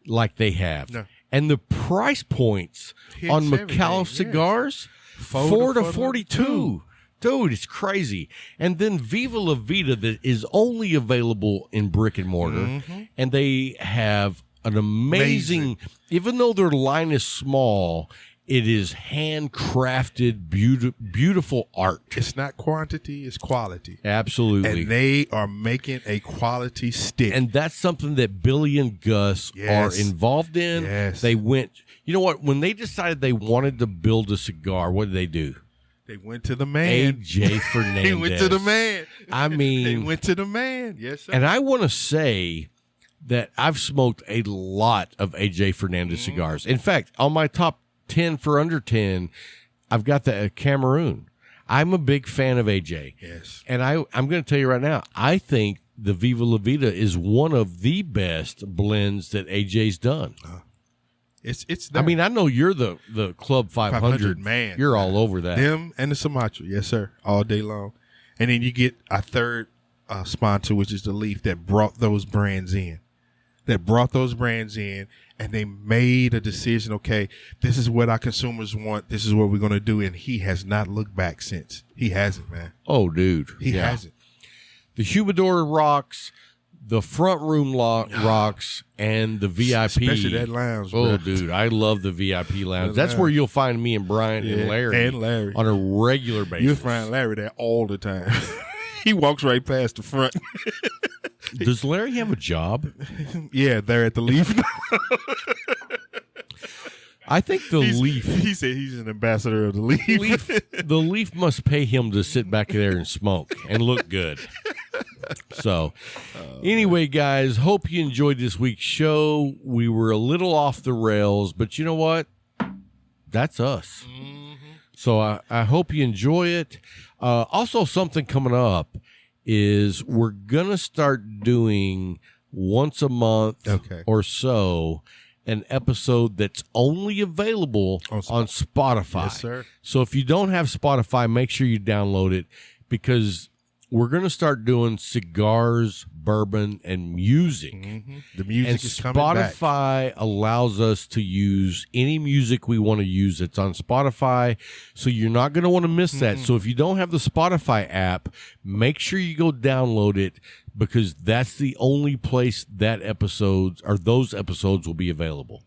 like they have. No. And the price points on McAuliffe cigars, 4 to 42. Dude, it's crazy. And then Viva La Vida, that is only available in brick and mortar. And they have an amazing, even though their line is small, it is handcrafted, beautiful art. It's not quantity, it's quality. Absolutely. And they are making a quality stick. And that's something that Billy and Gus are involved in. Yes. They went, you know what, when they decided they wanted to build a cigar, what did they do? They went to the man. AJ Fernandez. They went to the man. I mean. They went to the man. Yes, sir. And I want to say that I've smoked a lot of AJ Fernandez cigars. In fact, on my top 10 for under 10, I've got the Cameroon. I'm a big fan of AJ. Yes. And I'm going to tell you right now, I think the Viva La Vida is one of the best blends that AJ's done. It's I mean, I know you're the Club 500 man. You're all over that. Them and the Sumatra. Yes, sir. All day long. And then you get a third sponsor, which is the Leaf, that brought those brands in. And they made a decision, okay, this is what our consumers want. This is what we're going to do. And he has not looked back since. He hasn't, man. Oh, dude. He hasn't. The humidor rocks, the front room rocks, and the VIP. Especially that lounge, bro. bro. Dude, I love the VIP lounge. That's where you'll find me and Bryant and Larry on a regular basis. You'll find Larry there all the time. He walks right past the front. Does Larry have a job? Yeah, they're at the Leaf. I think Leaf. He said he's an ambassador of the Leaf. The Leaf must pay him to sit back there and smoke and look good. So, anyway, guys, hope you enjoyed this week's show. We were a little off the rails, but you know what? That's us. So I hope you enjoy it. Also, something coming up is we're going to start doing once a month or so an episode that's only available on Spotify. Yes, sir. So if you don't have Spotify, make sure you download it, because we're going to start doing cigars, bourbon, and music. The music and is coming back. Spotify allows us to use any music we want to use that's on Spotify, so you're not going to want to miss that. So if you don't have the Spotify app, make sure you go download it, because that's the only place that those episodes will be available.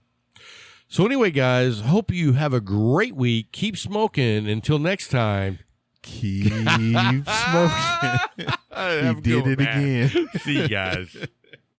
So anyway, guys, hope you have a great week. Keep smoking. Until next time. Keep smoking. He did it again. See you guys.